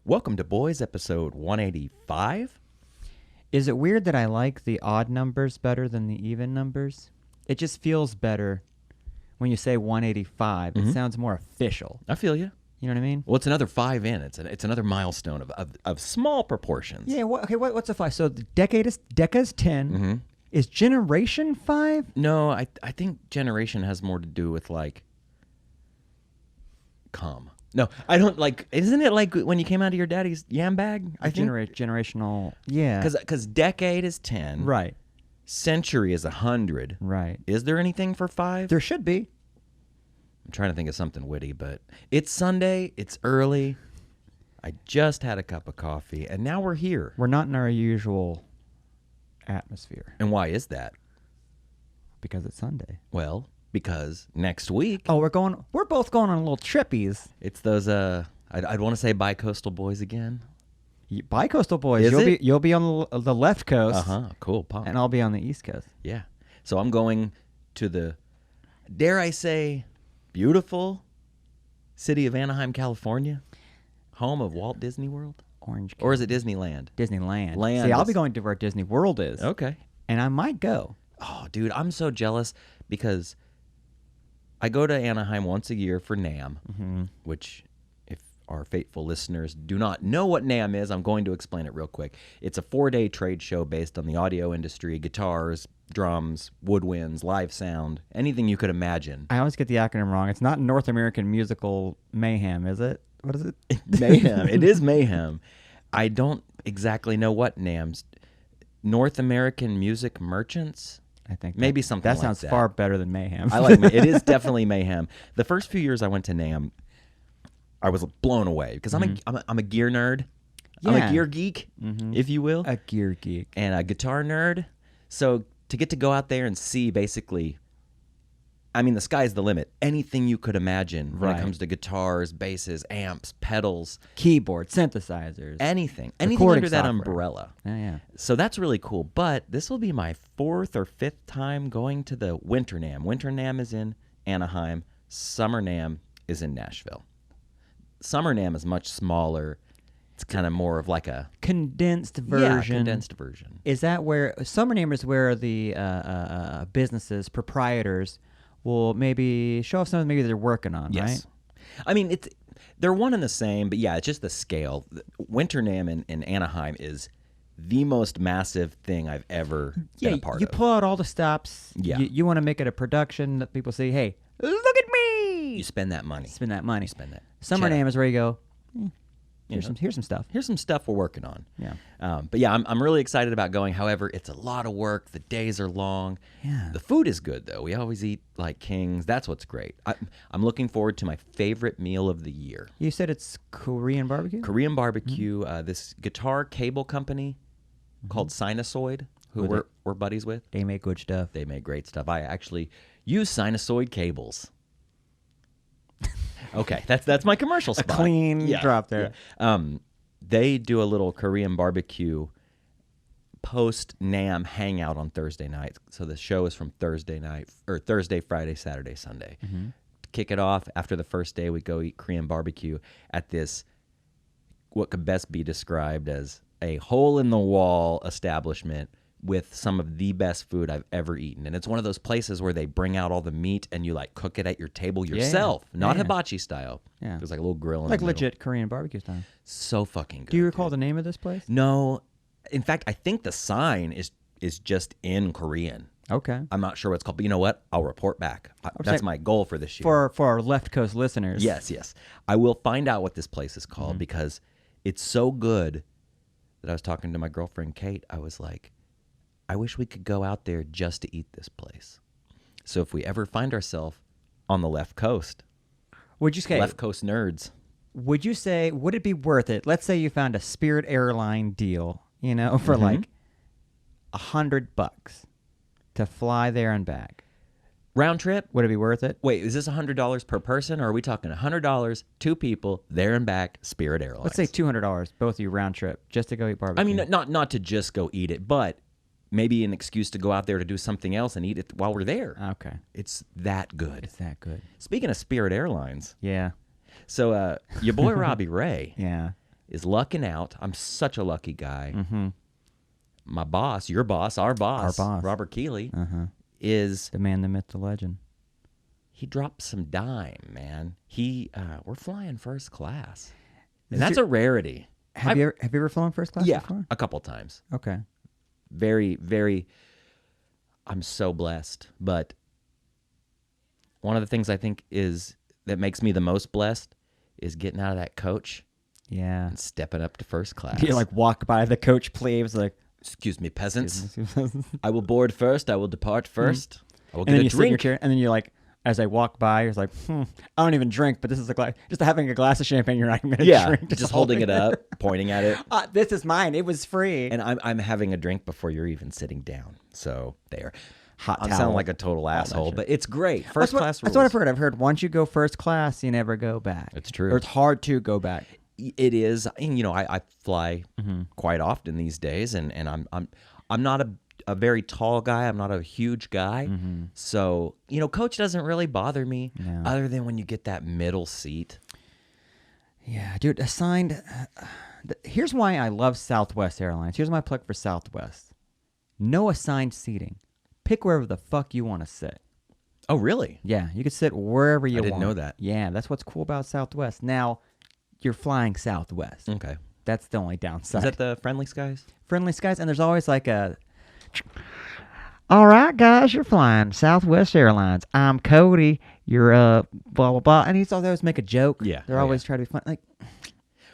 Welcome to Boys, episode 185. Is it weird that I like the odd numbers better than the even numbers? It just feels better when you say 185. It sounds more official. I feel you. You know what I mean? Well, it's another 5 in. It's another milestone of small proportions. Yeah. What's a 5? So the decade's 10. Is generation 5? No, I think generation has more to do with like cum. No, I don't like. Isn't it like when you came out of your daddy's yam bag? I think Generational. Yeah. because decade is 10. Right. Century is 100. Right. Is there anything for 5? There should be. I'm trying to think of something witty, but it's Sunday. It's early. I just had a cup of coffee, and now we're here. We're not in our usual atmosphere And why is that? because it's Sunday. Well, because next week Oh, we're both going on little trippies. it's those I'd want to say bi-coastal boys again. Bi-coastal boys. Is You'll be on the left coast. Cool. Pop. And I'll be on the East Coast. Yeah. So I'm going to the, dare I say, beautiful city of Anaheim, California, home of Walt Disney World. Orange. Or is it Disneyland? Disneyland. Land See, I'll is- be going to where Disney World is. Okay. And I might go. Oh, dude, I'm so jealous because I go to Anaheim once a year for NAMM, which, if our faithful listeners do not know what NAMM is, I'm going to explain it real quick. It's a 4-day trade show based on the audio industry, guitars, drums, woodwinds, live sound, anything you could imagine. I always get the acronym wrong. It's not North American Musical Mayhem, is it? What is it? Mayhem. It is mayhem. I don't exactly know what NAMM's. North American Music Merchants? I think Maybe something that like sounds that. far better than Mayhem. I like it. Is definitely mayhem. The first few years I went to NAMM, I was blown away because I'm a gear nerd. I'm Yeah. a gear geek, if you will, a gear geek. and a guitar nerd. So to get to go out there and see basically, I mean, the sky's the limit. Anything you could imagine when it Right. comes to guitars, basses, amps, pedals, Keyboard, synthesizers. anything Recording under that software. umbrella. Yeah. So that's really cool. But this will be my 4th or 5th time going to the Winter NAMM. Winter NAMM is in Anaheim. Summer NAMM is in Nashville. Summer NAMM is much smaller. It's kind of more of like a Condensed version. Yeah, condensed version. Is that where Summer Name is where the businesses, proprietors, will maybe show off something maybe they're working on, Yes. right? I mean, they're one and the same, but yeah, it's just the scale. Winter NAMM in Anaheim is the most massive thing I've ever been a part you of. pull out all the stops. Yeah. You want to make it a production that people say, hey, look at me. You spend that money. Spend that money. Spend that. Summer cheddar. Name is where you go, You here's know. some stuff. Here's some stuff we're working on. Yeah. But yeah, I'm really excited about going. However, it's a lot of work. The days are long. Yeah. The food is good, though. We always eat like kings. That's what's great. I'm looking forward to my favorite meal of the year. You said it's Korean barbecue? Korean barbecue. This guitar cable company called Sinusoid, who Who we're buddies with. They make good stuff. They make great stuff. I actually use Sinusoid cables. Okay, that's my commercial A spot. clean drop there. Yeah. They do a little Korean barbecue post NAMM hangout on Thursday night. So the show is from Thursday night, or Thursday, Friday, Saturday, Sunday. To kick it off, after the first day, we go eat Korean barbecue at this, what could best be described as a hole-in-the-wall establishment with some of the best food I've ever eaten. And it's one of those places where they bring out all the meat and you like cook it at your table yourself, not Yeah. hibachi style. Yeah. There's like a little grill in Like the middle. legit Korean barbecue style. So fucking good. Do you recall dude. the name of this place? No. In fact, I think the sign is just in Korean. Okay. I'm not sure what it's called, but you know what? I'll report back. That's my goal for this year. For our left coast listeners. Yes. I will find out what this place is called because it's so good that I was talking to my girlfriend, Kate. I was like, I wish we could go out there just to eat this place. So if we ever find ourselves on the left coast, Would you say? left coast nerds, Would you say? Would it be worth it? Let's say you found a Spirit airline deal, for like $100 to fly there and back. round trip. Would it be worth it? Wait, is this $100 per person, or are we talking $100, 2 people, there and back, Spirit Airlines? Let's say $200, both of you round trip, just to go eat barbecue. I mean, not to just go eat it, but maybe an excuse to go out there to do something else and eat it while we're there. Okay. It's that good. It's that good. Speaking of Spirit Airlines, Yeah. so your boy Robbie Ray, Yeah. is lucking out. I'm such a lucky guy. Mm-hmm. My boss, your boss, our boss, Robert Keeley, is the man, the myth, the legend. He dropped some dime, man. We're flying first class, and that's a rarity. Have you ever flown first class before? A couple times. Okay. Very, very. I'm so blessed, but one of the things I think that makes me the most blessed is getting out of that coach, and stepping up to first class. You like walk by the coach plebes like, excuse me, peasants. I will board first. I will depart first. I will and get then a drink. Chair, and then you're like, as I walk by, you're like, I don't even drink, but this is just having a glass of champagne. You're not even going to drink. Just holding it up, pointing at it. This is mine. It was free. And I'm having a drink before you're even sitting down. So there. Hot I'm towel. sounding like a total asshole, but it's great. First class rules. That's what I've heard. I've heard once you go first class, you never go back. It's true. Or it's hard to go back. It is. And, I fly quite often these days, and I'm not a very tall guy. I'm not a huge guy. So, coach doesn't really bother me other than when you get that middle seat. Yeah, dude, assigned. Here's why I love Southwest Airlines. Here's my plug for Southwest. No assigned seating. Pick wherever the fuck you want to sit. Oh, really? Yeah, you can sit wherever you want. I didn't know that. Yeah, that's what's cool about Southwest. Now, you're flying Southwest. Okay. That's the only downside. Is that the Friendly Skies? Friendly Skies, and there's always like a... All right, guys, you're flying Southwest Airlines. I'm Cody. You're blah blah blah, and he's always make a joke. Yeah, they're always trying to be fun. Like,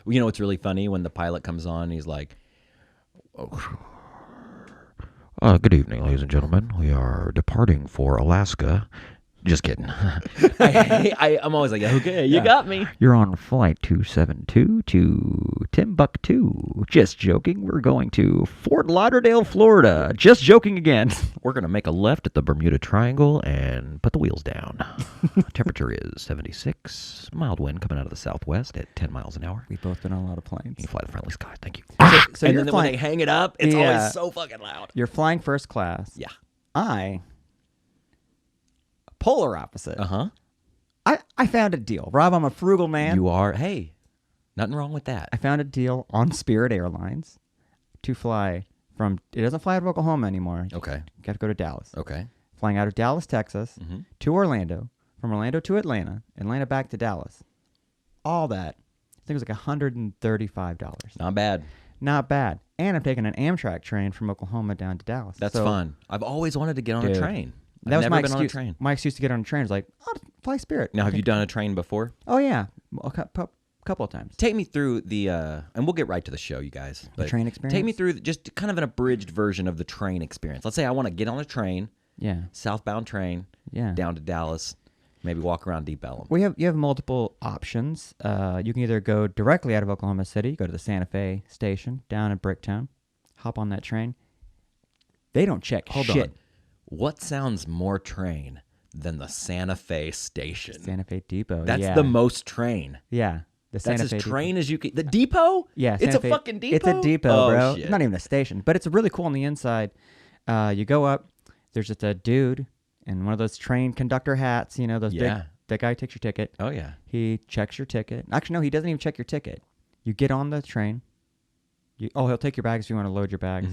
what's really funny when the pilot comes on, he's like, "Good evening, ladies and gentlemen. We are departing for Alaska." Just kidding. I'm always like, okay, you got me. You're on flight 272 to Timbuktu. Just joking. We're going to Fort Lauderdale, Florida. Just joking again. We're going to make a left at the Bermuda Triangle and put the wheels down. Temperature is 76. Mild wind coming out of the southwest at 10 miles an hour. We've both been on a lot of planes. You fly the Friendly Skies. Thank you. So and then when they hang it up, it's always so fucking loud. You're flying first class. Yeah. Polar opposite. Uh-huh. I found a deal. Rob, I'm a frugal man. You are. Hey, nothing wrong with that. I found a deal on Spirit Airlines to fly from... It doesn't fly out of Oklahoma anymore. Okay. You got to go to Dallas. Okay. Flying out of Dallas, Texas, to Orlando, from Orlando to Atlanta, Atlanta back to Dallas. All that. I think it was like $135. Not bad. Not bad. And I'm taking an Amtrak train from Oklahoma down to Dallas. That's fun. I've always wanted to get on a train. That was never my been excuse. on a train. My excuse to get on a train was like, fly Spirit. Now, have you done a train before? Oh, yeah. A couple of times. Take me through the, and we'll get right to the show, you guys. The train experience? Take me through just kind of an abridged version of the train experience. Let's say I want to get on a train, southbound train, down to Dallas, maybe walk around Deep Ellum. You have multiple options. You can either go directly out of Oklahoma City, go to the Santa Fe station down in Bricktown, hop on that train. They don't check Hold shit. on. What sounds more train than the Santa Fe station? Santa Fe Depot. That's the most train. Yeah. That's as train as you can. The depot? Yeah. It's a fucking depot? It's a depot, bro. Shit. It's not even a station, but it's really cool on the inside. You go up, there's just a dude in one of those train conductor hats, those big, that guy takes your ticket. Oh, yeah. He checks your ticket. Actually, no, he doesn't even check your ticket. You get on the train. He'll take your bags if you want to load your bags.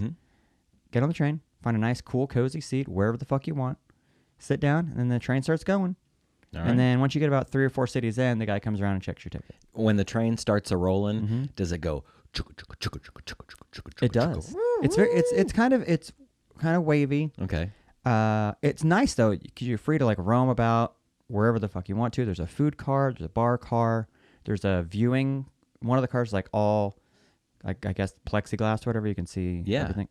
Get on the train. Find a nice, cool, cozy seat wherever the fuck you want. Sit down, and then the train starts going. All right. And then once you get about 3 or 4 cities in, the guy comes around and checks your ticket. When the train starts a-rolling, does it go... It does. It's kind of wavy. Okay. It's nice, though, because you're free to, roam about wherever the fuck you want to. There's a food car. There's a bar car. There's a viewing. One of the cars is, all, I guess, plexiglass or whatever. You can see everything.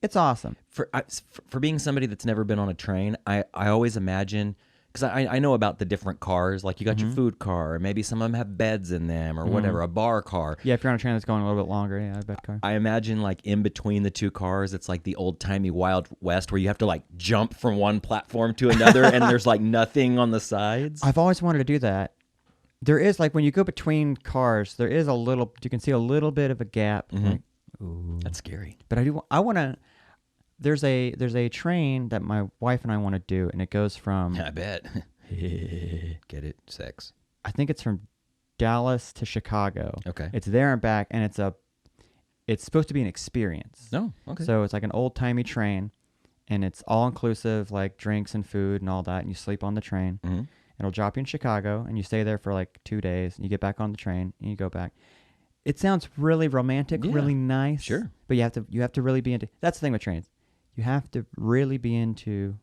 It's awesome. For being somebody that's never been on a train, I always imagine, because I know about the different cars, like you got your food car, or maybe some of them have beds in them or whatever, a bar car. Yeah, if you're on a train that's going a little bit longer, a bed car. I imagine in between the two cars, it's like the old-timey Wild West where you have to jump from one platform to another and there's nothing on the sides. I've always wanted to do that. There is, when you go between cars, there is you can see a little bit of a gap. Ooh. That's scary. But I want to... There's a train that my wife and I want to do, and it goes from... I bet. Get it? Sex. I think it's from Dallas to Chicago. Okay. It's there and back, and it's supposed to be an experience. No. Okay. So it's like an old-timey train, and it's all-inclusive, like drinks and food and all that, and you sleep on the train. Mm-hmm. It'll drop you in Chicago, and you stay there for like 2 days, and you get back on the train, and you go back. It sounds really romantic, Yeah. really nice. Sure. But you have to really be into. That's the thing with trains. You have to really be into,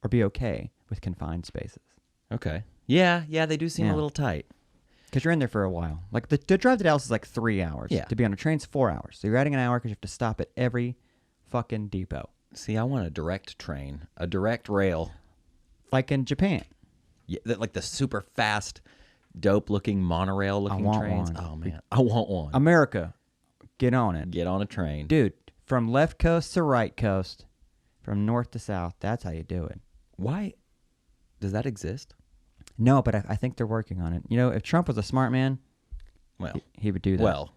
or be okay with confined spaces. Okay. Yeah. They do seem Yeah. a little tight. Because you're in there for a while. Like the drive to Dallas is like 3 hours. Yeah. To be on a train's 4 hours. So you're adding an hour because you have to stop at every fucking depot. See, I want a direct train, a direct rail. Like in Japan. Yeah, like the super fast, dope-looking monorail-looking want trains. one. Oh man, I want one. America, get on it. Get on a train, Dude, from left coast to right coast, from north to south, that's how you do it. Why does that exist? No, but I think they're working on it. You know, if Trump was a smart man, Well, he would do that. well,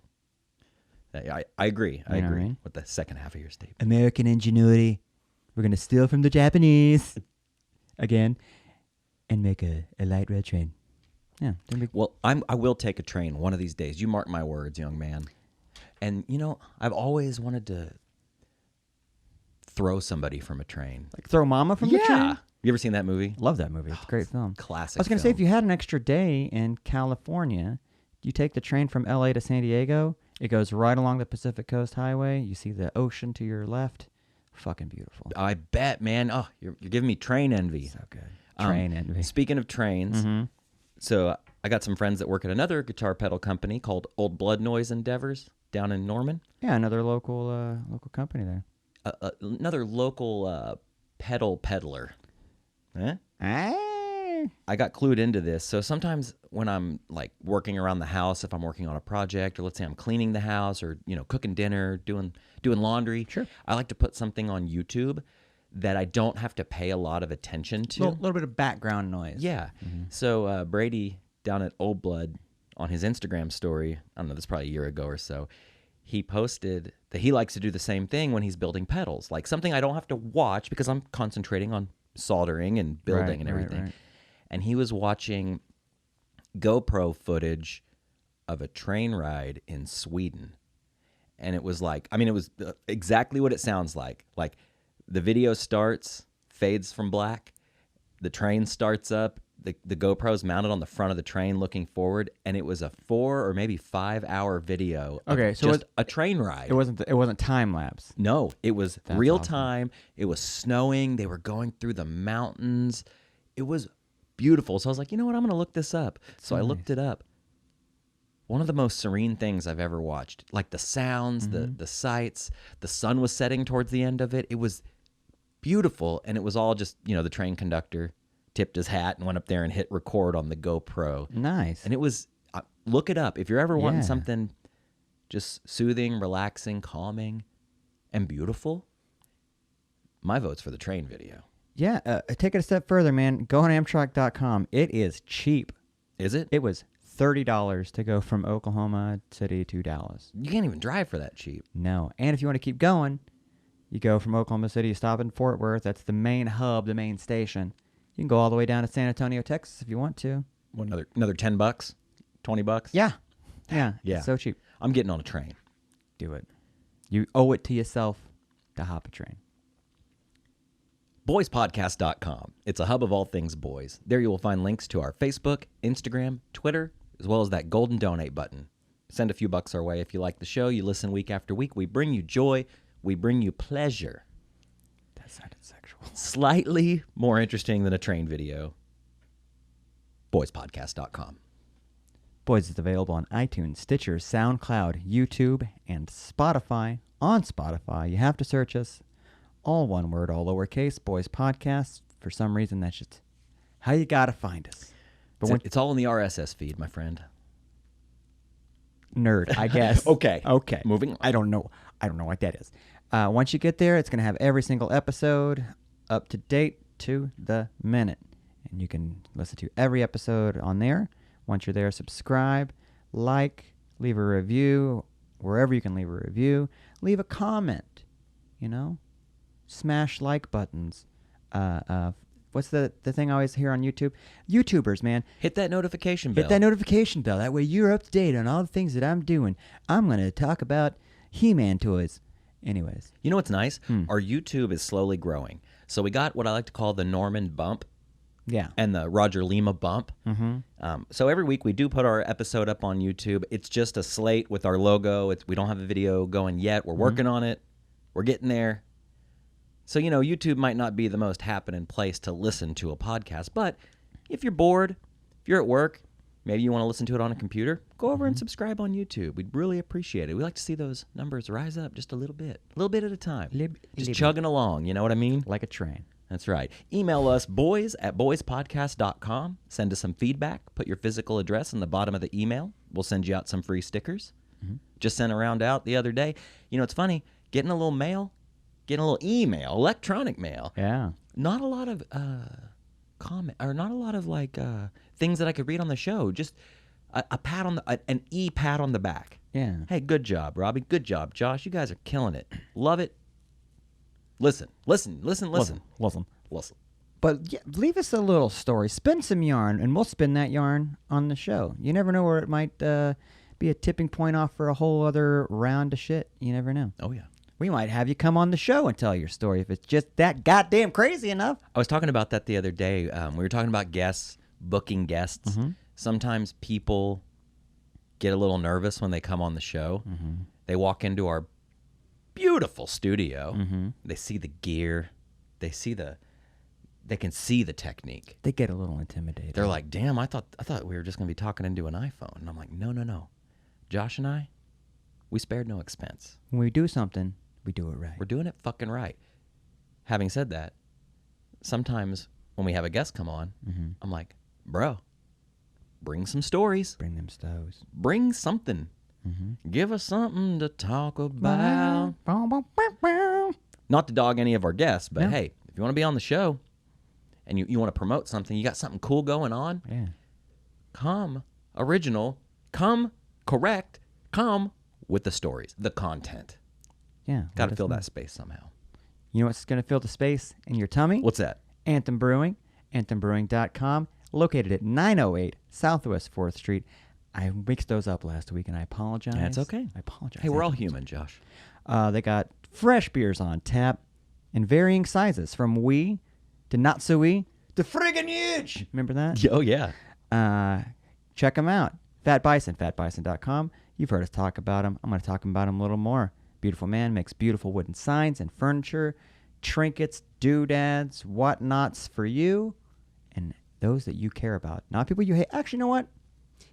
I agree. I You know what I agree mean? with the second half of your statement. American ingenuity. We're going to steal from the Japanese again and make a light rail train. Yeah. Well, I will take a train one of these days. You mark my words, young man. And you know, I've always wanted to throw somebody from a train. Like throw mama from the train? You ever seen that movie? Love that movie. It's a great film. Classic. I was going to say, film. if you had an extra day in California, you take the train from LA to San Diego. It goes right along the Pacific Coast Highway. You see the ocean to your left. Fucking beautiful. I bet, man. Oh, you're giving me train envy. So good. Train envy. Speaking of trains, so I got some friends that work at another guitar pedal company called Old Blood Noise Endeavors down in Norman. Yeah, another local company there. Another local pedal peddler. Eh? I got clued into this. So sometimes when I'm like working around the house, if I'm working on a project, or let's say I'm cleaning the house, or cooking dinner, doing laundry, Sure. I like to put something on YouTube that I don't have to pay a lot of attention to. A little bit of background noise. Yeah. So Brady down at Old Blood on his Instagram story, I don't know, this is probably a year ago or so, he posted that he likes to do the same thing when he's building pedals, like something I don't have to watch because I'm concentrating on soldering and building and everything. Right. And he was watching GoPro footage of a train ride in Sweden. And it was like, it was exactly what it sounds like. Like the video starts, fades from black, the train starts up, the GoPro's mounted on the front of the train looking forward, and it was a 4 or maybe 5 hour video of just a train ride. It wasn't time lapse. No, it was That's real awesome. time. It was snowing. They were going through the mountains. It was beautiful. So I was like, you know what? I'm going to look this up. So I looked it up. One of the most serene things I've ever watched. Like the sounds, the sights, the sun was setting towards the end of it. It was beautiful. And it was all just, the train conductor tipped his hat and went up there and hit record on the GoPro. Nice. And it was, look it up. If you're ever wanting Yeah. something just soothing, relaxing, calming, and beautiful, my vote's for the train video. Yeah, take it a step further, man. Go on Amtrak.com. It is cheap. Is it? It was $30 to go from Oklahoma City to Dallas. You can't even drive for that cheap. No. And if you want to keep going, you go from Oklahoma City, you stop in Fort Worth. That's the main hub, the main station. You can go all the way down to San Antonio, Texas if you want to. What, another $10, $20? Yeah. Yeah. Yeah. It's so cheap. I'm getting on a train. Do it. You owe it to yourself to hop a train. BoysPodcast.com. It's a hub of all things boys. There you will find links to our Facebook, Instagram, Twitter, as well as that golden donate button. Send a few bucks our way if you like the show. You listen week after week. We bring you joy. We bring you pleasure. That sounded sexual. Slightly more interesting than a train video. BoysPodcast.com. Boys is available on iTunes, Stitcher, SoundCloud, YouTube, and Spotify. On Spotify, you have to search us. All one word, all lowercase, Boys Podcast. For some reason, that's just how you gotta find us. But It's all in the RSS feed, my friend. nerd, I guess. Okay. Moving on. I don't know what that is. Once you get there, it's gonna have every single episode up to date to the minute, and you can listen to every episode on there. Once you're there, subscribe, like, leave a review wherever you can leave a review. Leave a comment. Smash like buttons. what's the thing I always hear on YouTube? YouTubers, man. Hit that notification bell. Hit that notification bell. That way you're up to date on all the things that I'm doing. I'm going to talk about He-Man toys. Anyways. You know what's nice? Our YouTube is slowly growing. So we got what I like to call the Norman bump. Yeah. And the Roger Lima bump. So every week we do put our episode up on YouTube. It's just a slate with our logo. We don't have a video going yet. We're working on it. We're getting there. So, YouTube might not be the most happening place to listen to a podcast. But if you're bored, if you're at work, maybe you want to listen to it on a computer, go over and subscribe on YouTube. We'd really appreciate it. We like to see those numbers rise up just a little bit at a time. Just chugging along, you know what I mean? Like a train. That's right. Email us, boys@boyspodcast.com. Send us some feedback. Put your physical address in the bottom of the email. We'll send you out some free stickers. Just sent around out the other day. It's funny, getting a little mail, getting a little email, electronic mail. Yeah. Not a lot of comment, or not a lot of things that I could read on the show. Just a pat on an pat on the back. Yeah. Hey, good job, Robbie. Good job, Josh. You guys are killing it. Love it. Listen. But leave us a little story. Spin some yarn, and we'll spin that yarn on the show. You never know where it might be a tipping point off for a whole other round of shit. You never know. Oh, yeah. We might have you come on the show and tell your story if it's just that goddamn crazy enough. I was talking about that the other day. We were talking about guests, booking guests. Sometimes people get a little nervous when they come on the show. They walk into our beautiful studio. They see the gear. They can see the technique. They get a little intimidated. They're like, "Damn, I thought we were just going to be talking into an iPhone." And I'm like, "No. Josh and I, we spared no expense. When we do something, we do it right. We're doing it fucking right." Having said that, sometimes when we have a guest come on, I'm like, "Bro, bring some stories. Bring them stoves. Bring something. Give us something to talk about." Not to dog any of our guests, but hey, if you want to be on the show and you want to promote something, you got something cool going on, come original, come correct, come with the stories, the content. Yeah. Got to fill that space somehow. You know what's going to fill the space in your tummy? What's that? Anthem Brewing, anthembrewing.com, located at 908 Southwest 4th Street. I mixed those up last week, and I apologize. That's okay. I apologize. Hey, we're all human, Josh. They got fresh beers on tap in varying sizes, from wee to not so wee to friggin' huge. Remember that? Oh, yeah. Check them out. Fat Bison, fatbison.com. You've heard us talk about him. I'm going to talk about him a little more. Beautiful man, makes beautiful wooden signs and furniture, trinkets, doodads, whatnots for you and those that you care about. Not people you hate. Actually, you know what?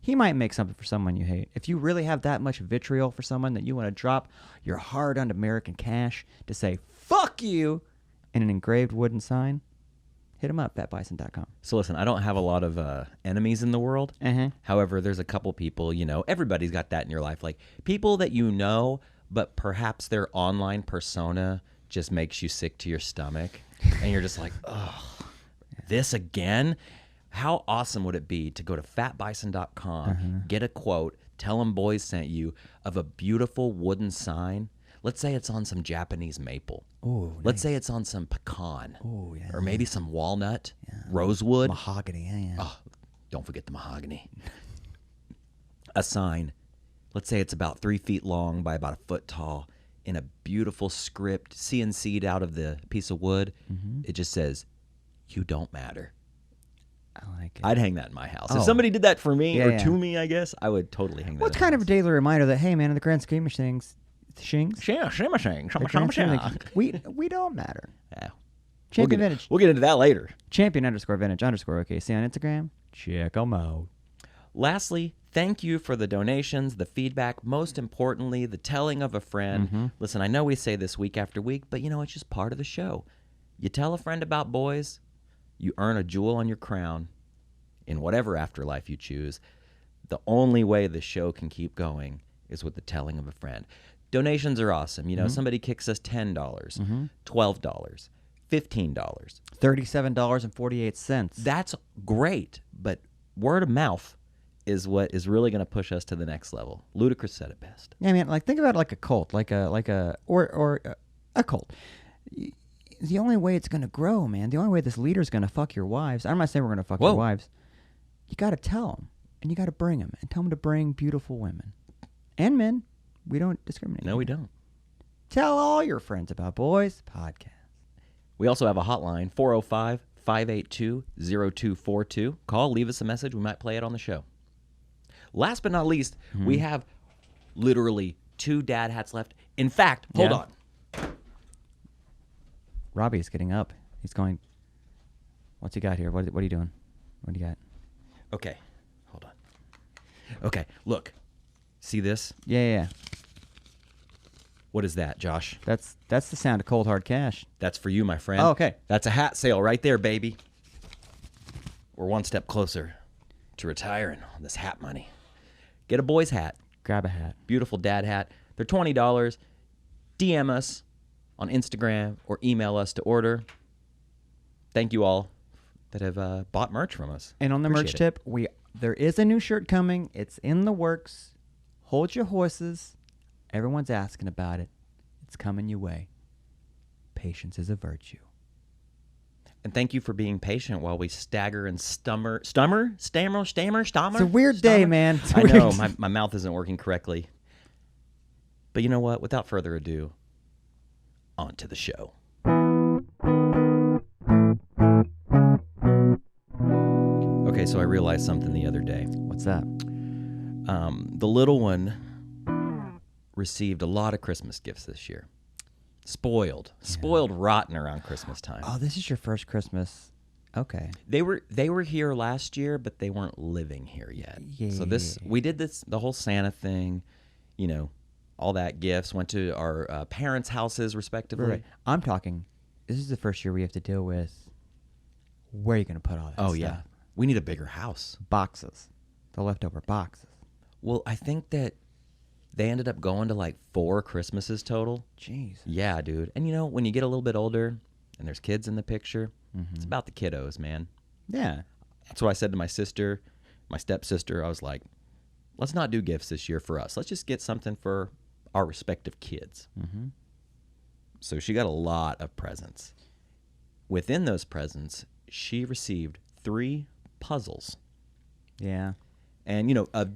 He might make something for someone you hate. If you really have that much vitriol for someone that you want to drop your hard-earned American cash to say, fuck you, in an engraved wooden sign, hit him up, fatbison.com. So listen, I don't have a lot of enemies in the world. However, there's a couple people, everybody's got that in your life. Like people that you know, but perhaps their online persona just makes you sick to your stomach. And you're just like, ugh, this again? How awesome would it be to go to fatbison.com, get a quote, tell them boys sent you, of a beautiful wooden sign. Let's say it's on some Japanese maple. Ooh, Let's say it's on some pecan. Ooh, yeah. Or maybe some walnut, rosewood. Mahogany, yeah. Oh, don't forget the mahogany. A sign. Let's say it's about 3 feet long by about a foot tall, in a beautiful script, CNC'd out of the piece of wood. It just says, "You don't matter." I like it. I'd hang that in my house. If somebody did that for me to me, I guess, I would totally hang that. Well, it's kind of a daily reminder that, hey, man, in the grand scheme of things, we don't matter. Yeah. Champion Vintage. We'll get into that later. Champion_vintage_ on Instagram. Check them out. Lastly, thank you for the donations, the feedback, most importantly, the telling of a friend. Listen, I know we say this week after week, but it's just part of the show. You tell a friend about boys, you earn a jewel on your crown in whatever afterlife you choose. The only way the show can keep going is with the telling of a friend. Donations are awesome. Somebody kicks us $10, $12, $15. $37.48. That's great, but word of mouth is what is really going to push us to the next level. Ludacris said it best. Yeah, man. Like think about it like a cult, or a cult. the only way it's gonna grow, man. The only way this leader's gonna fuck your wives. I'm not saying we're gonna fuck Whoa. your wives. You gotta tell them, and you gotta bring them, and tell them to bring beautiful women and men. We don't discriminate. No, we don't. Tell all your friends about Boys Podcast. We also have a hotline, 405-582-0242. Call, leave us a message. We might play it on the show. Last but not least, we have literally 2 dad hats left. In fact, hold on. Robbie's getting up. He's going. What's he got here? What are you doing? What do you got? Okay, hold on. Okay, look. See this? Yeah. What is that, Josh? That's the sound of cold hard cash. That's for you, my friend. Oh, okay. That's a hat sale right there, baby. We're one step closer to retiring on this hat money. Get a boy's hat. Grab a hat. Beautiful dad hat. They're $20. DM us on Instagram or email us to order. Thank you all that have bought merch from us. And on the merch tip, there is a new shirt coming. It's in the works. Hold your horses. Everyone's asking about it. It's coming your way. Patience is a virtue. And thank you for being patient while we stagger and stammer. It's a weird day, man. I know, my mouth isn't working correctly. But you know what? Without further ado, on to the show. Okay, so I realized something the other day. What's that? The little one received a lot of Christmas gifts this year. Spoiled rotten around Christmas time. Oh, this is your first Christmas. Okay. They were here last year, but they weren't living here yet. Yeah. So we did the whole Santa thing, all that gifts, went to our parents' houses respectively. Right. I'm talking, this is the first year we have to deal with where are you going to put all that stuff? Oh, yeah. We need a bigger house. Boxes. The leftover boxes. Well, I think that they ended up going to like 4 Christmases total. Jeez. Yeah, dude. And when you get a little bit older and there's kids in the picture, it's about the kiddos, man. Yeah. That's what I said to my sister, my stepsister. I was like, let's not do gifts this year for us. Let's just get something for our respective kids. Mm-hmm. So she got a lot of presents. Within those presents, she received 3 puzzles. Yeah. And, of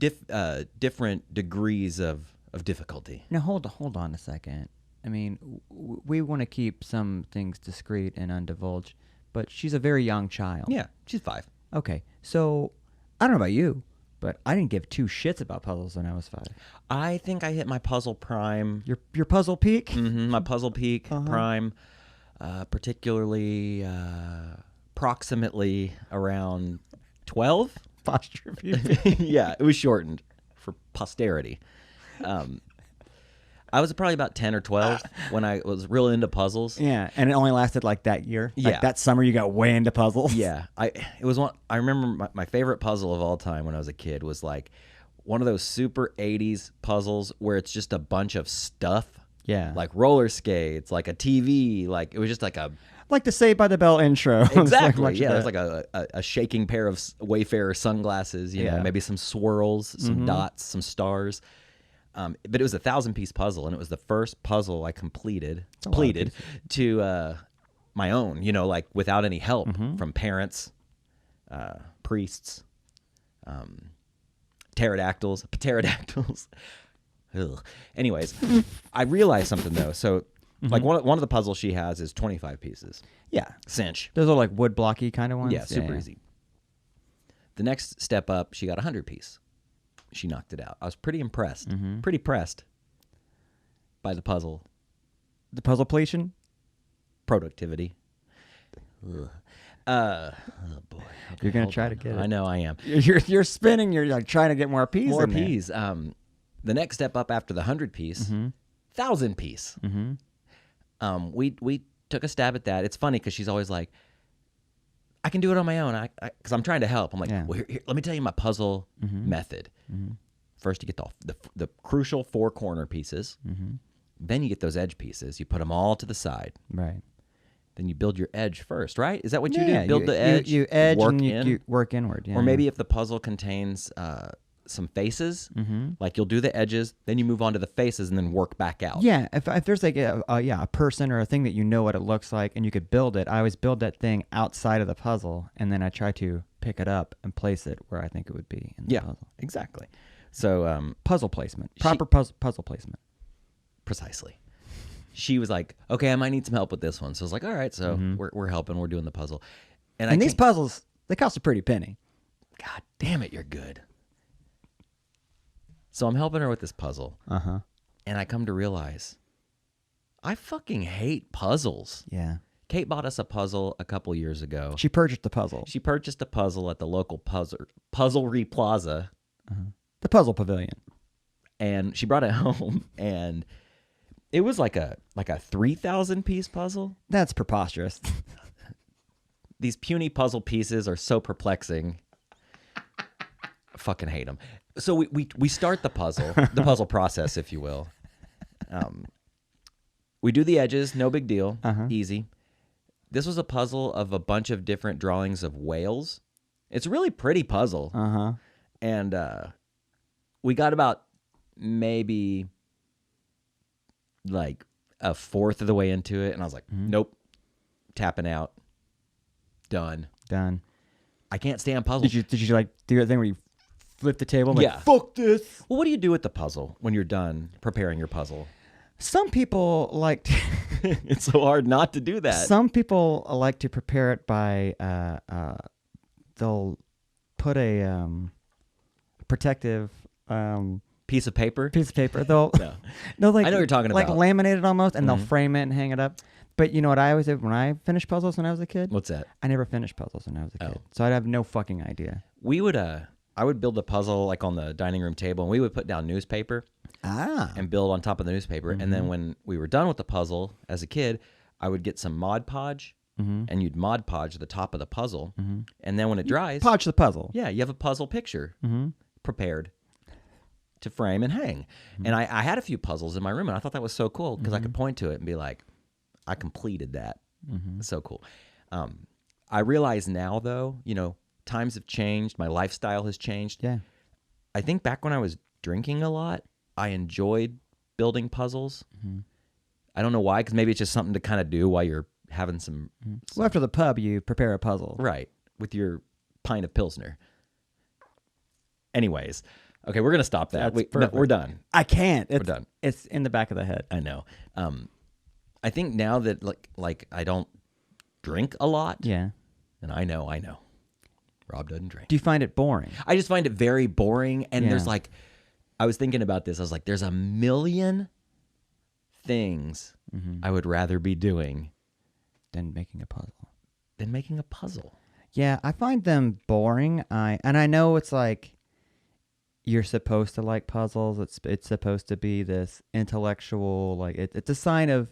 different degrees of difficulty. Now, hold on a second. I mean, we want to keep some things discreet and undivulged, but she's a very young child. Yeah, she's 5. Okay, so I don't know about you, but I didn't give 2 shits about puzzles when I was 5. I think I hit my puzzle prime. Your puzzle peak? Mm-hmm, my puzzle peak prime, particularly approximately around 12. Posture view. Yeah, it was shortened for posterity. I was probably about 10 or 12 when I was real into puzzles. Yeah, and it only lasted like that year. Yeah, like that summer you got way into puzzles. Yeah, I remember my favorite puzzle of all time when I was a kid was like one of those super 80s puzzles where it's just a bunch of stuff. Yeah, like roller skates, like a TV, like it was just like a. Like the Saved by the Bell intro. Exactly. Like yeah, there's like a shaking pair of Wayfarer sunglasses, maybe some swirls, some dots, some stars. But it was a 1,000-piece puzzle, and it was the first puzzle I completed to my own, like without any help from parents, priests, pterodactyls. Ugh. Anyways, I realized something though. So. Like one of the puzzles she has is 25 pieces. Yeah. Cinch. Those are like wood blocky kind of ones? Yeah, super easy. The next step up, she got 100 piece. She knocked it out. I was pretty impressed. Pretty pressed by the puzzle. The puzzlepletion? Productivity. Ugh. Oh boy. Okay, you're going to try to get it. I know I am. You're spinning. You're like trying to get more peas More in peas. The next step up after the 100 piece, 1,000 piece. We took a stab at that. It's funny because she's always like, I can do it on my own because I'm trying to help. I'm like, well, here, let me tell you my puzzle method. First, you get the crucial 4 corner pieces. Then you get those edge pieces. You put them all to the side. Right. Then you build your edge first, right? Is that what you do? Build the edge. You edge work and in. you work inward. Yeah. Or maybe if the puzzle contains some faces. Mm-hmm. Like you'll do the edges, then you move on to the faces, and then work back out. Yeah, if there's like a person or a thing that you know what it looks like and you could build it, I always build that thing outside of the puzzle, and then I try to pick it up and place it where I think it would be in the puzzle. Exactly. So puzzle placement, proper puzzle placement. Precisely. She was like, okay, I might need some help with this one. So I was like, all right, so we're helping. We're doing the puzzle. And these puzzles, they cost a pretty penny. God damn it, you're good. So I'm helping her with this puzzle. Uh-huh. And I come to realize I fucking hate puzzles. Yeah. Kate bought us a puzzle a couple years ago. She purchased the puzzle. She purchased a puzzle at the local puzzlery plaza. Uh-huh. The Puzzle Pavilion. And she brought it home, and it was like a 3,000 piece puzzle. That's preposterous. These puny puzzle pieces are so perplexing. I fucking hate them. So we start the puzzle process, if you will. We do the edges, no big deal, easy. This was a puzzle of a bunch of different drawings of whales. It's a really pretty puzzle. Uh-huh. And we got about maybe like a fourth of the way into it, and I was like, nope, tapping out. Done. I can't stand puzzles. Did you like do that thing where you flip the table? Like, Yeah. Fuck this. Well, what do you do with the puzzle when you're done preparing your puzzle? Some people like to, It's so hard not to do that. some people like to prepare it by they'll put a protective Piece of paper? piece of paper. They'll No. they'll like I know what you're talking like about. laminate it almost, and they'll frame it and hang it up. But you know what I always did when I finished puzzles when I was a kid? What's that? I never finished puzzles when I was a kid, Oh. so I'd have no fucking idea. We would I would build a puzzle like on the dining room table, and we would put down newspaper and build on top of the newspaper. And then when we were done with the puzzle as a kid, I would get some Mod Podge, and you'd Mod Podge the top of the puzzle. And then when it dries, Podge the puzzle. yeah, you have a puzzle picture prepared to frame and hang. And I had a few puzzles in my room, and I thought that was so cool because I could point to it and be like, I completed that. It's so cool. I realize now, though, times have changed. My lifestyle has changed. Yeah. I think back when I was drinking a lot, I enjoyed building puzzles. I don't know why, because maybe it's just something to kind of do while you're having some... Well, after the pub, you prepare a puzzle. Right, with your pint of Pilsner. Anyways, okay, we're going to stop that. We're done. I can't. We're done. It's in the back of the head. I know. I think now that like I don't drink a lot, Yeah. and I know. Rob doesn't drink. Do you find it boring? I just find it very boring, and Yeah. there's I was thinking about this. I was like, there's a million things I would rather be doing Than making a puzzle. than making a puzzle. Yeah, I find them boring. I know it's like you're supposed to like puzzles. It's supposed to be this intellectual, like it's a sign of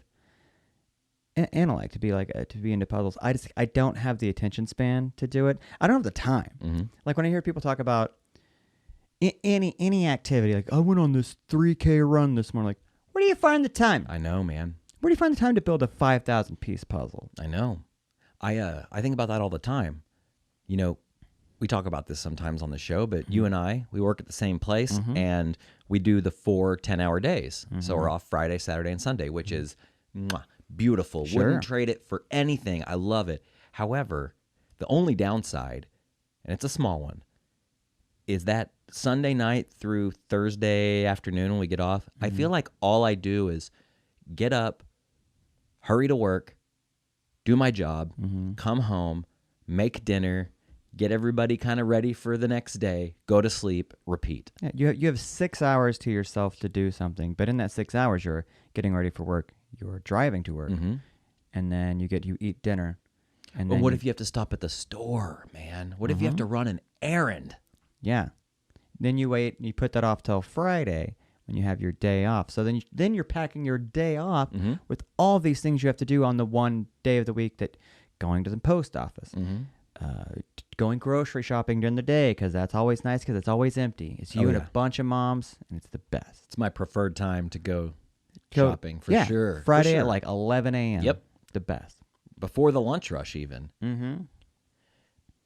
intellect to be to be into puzzles. I don't have the attention span to do it. I don't have the time. Like when I hear people talk about any activity, like I went on this 3K run this morning. Like, where do you find the time? I know, man. Where do you find the time to build a 5,000 piece puzzle? I know. I think about that all the time. We talk about this sometimes on the show, but you and I, we work at the same place, and we do the 4 10-hour days. So we're off Friday, Saturday, and Sunday, which is beautiful. Sure. Wouldn't trade it for anything. I love it. However, the only downside, and it's a small one, is that Sunday night through Thursday afternoon when we get off, I feel like all I do is get up, hurry to work, do my job, come home, make dinner, get everybody kind of ready for the next day, go to sleep, repeat. Yeah, you have 6 hours to yourself to do something, but in that 6 hours, you're getting ready for work, you're driving to work, and then you eat dinner. And But then what if you have to stop at the store, man? What if you have to run an errand? Yeah. Then you wait, and you put that off till Friday when you have your day off. So then you're packing your day off with all these things you have to do on the one day of the week, that going to the post office, going grocery shopping during the day, because that's always nice because it's always empty. It's you and a bunch of moms, and it's the best. It's my preferred time to go shopping for sure. Friday For sure. at like 11 a.m. Yep. The best. Before the lunch rush even.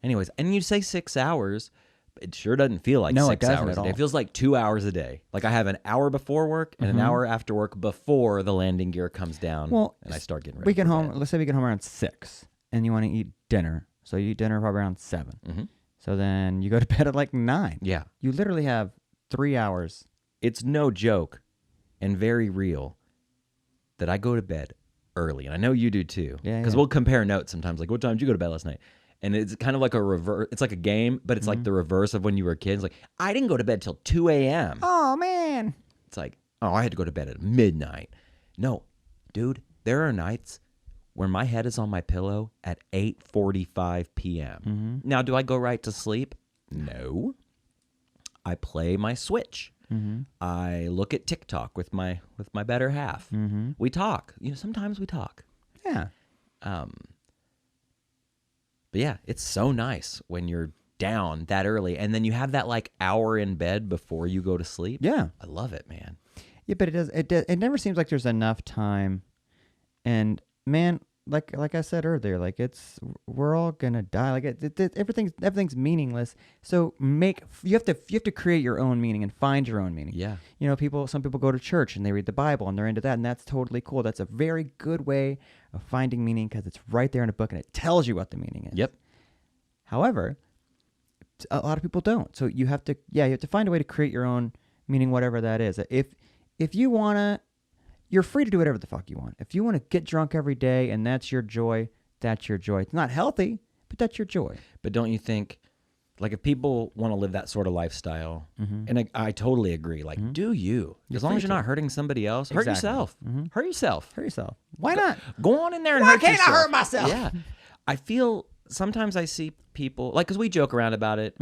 Anyways, and you say 6 hours, it sure doesn't feel like No, it 6 doesn't hours at a day. all. It feels like 2 hours a day. Like I have an hour before work and an hour after work before the landing gear comes down and I start getting ready. We get for home. bed. Let's say we get home around 6, and you want to eat dinner. So you eat dinner probably around 7. Mm-hmm. So then you go to bed at like 9. Yeah. You literally have 3 hours. It's no joke and very real that I go to bed early. And I know you do too. Yeah, Because yeah. we'll compare notes sometimes. Like, what time did you go to bed last night? And it's kind of like a reverse. It's like a game, but it's like the reverse of when you were kids. Like, I didn't go to bed till 2 a.m. Oh, man. It's like, oh, I had to go to bed at midnight. No, dude, there are nights where my head is on my pillow at 8:45 p.m. Now, do I go right to sleep? No. I play my Switch. I look at TikTok with my better half. We talk. Sometimes we talk. Yeah. But yeah, it's so nice when you're down that early and then you have that like hour in bed before you go to sleep. Yeah. I love it, man. Yeah, but it never seems like there's enough time. And man, like I said earlier, like we're all gonna die. Like everything's meaningless. So you have to create your own meaning and find your own meaning. Yeah. Some people go to church and they read the Bible and they're into that, and that's totally cool. That's a very good way of finding meaning because it's right there in a book and it tells you what the meaning is. Yep. However, a lot of people don't. So you have to find a way to create your own meaning, whatever that is. If you wanna. You're free to do whatever the fuck you want. If you want to get drunk every day and that's your joy, that's your joy. It's not healthy, but that's your joy. But don't you think, like, if people want to live that sort of lifestyle, and I totally agree, like, do you? As long as you're not hurting somebody else, hurt yourself. Hurt yourself. Hurt yourself. Why not? Go on in there and Why hurt can't yourself. I hurt myself? Yeah. I feel sometimes I see people, like, because we joke around about it.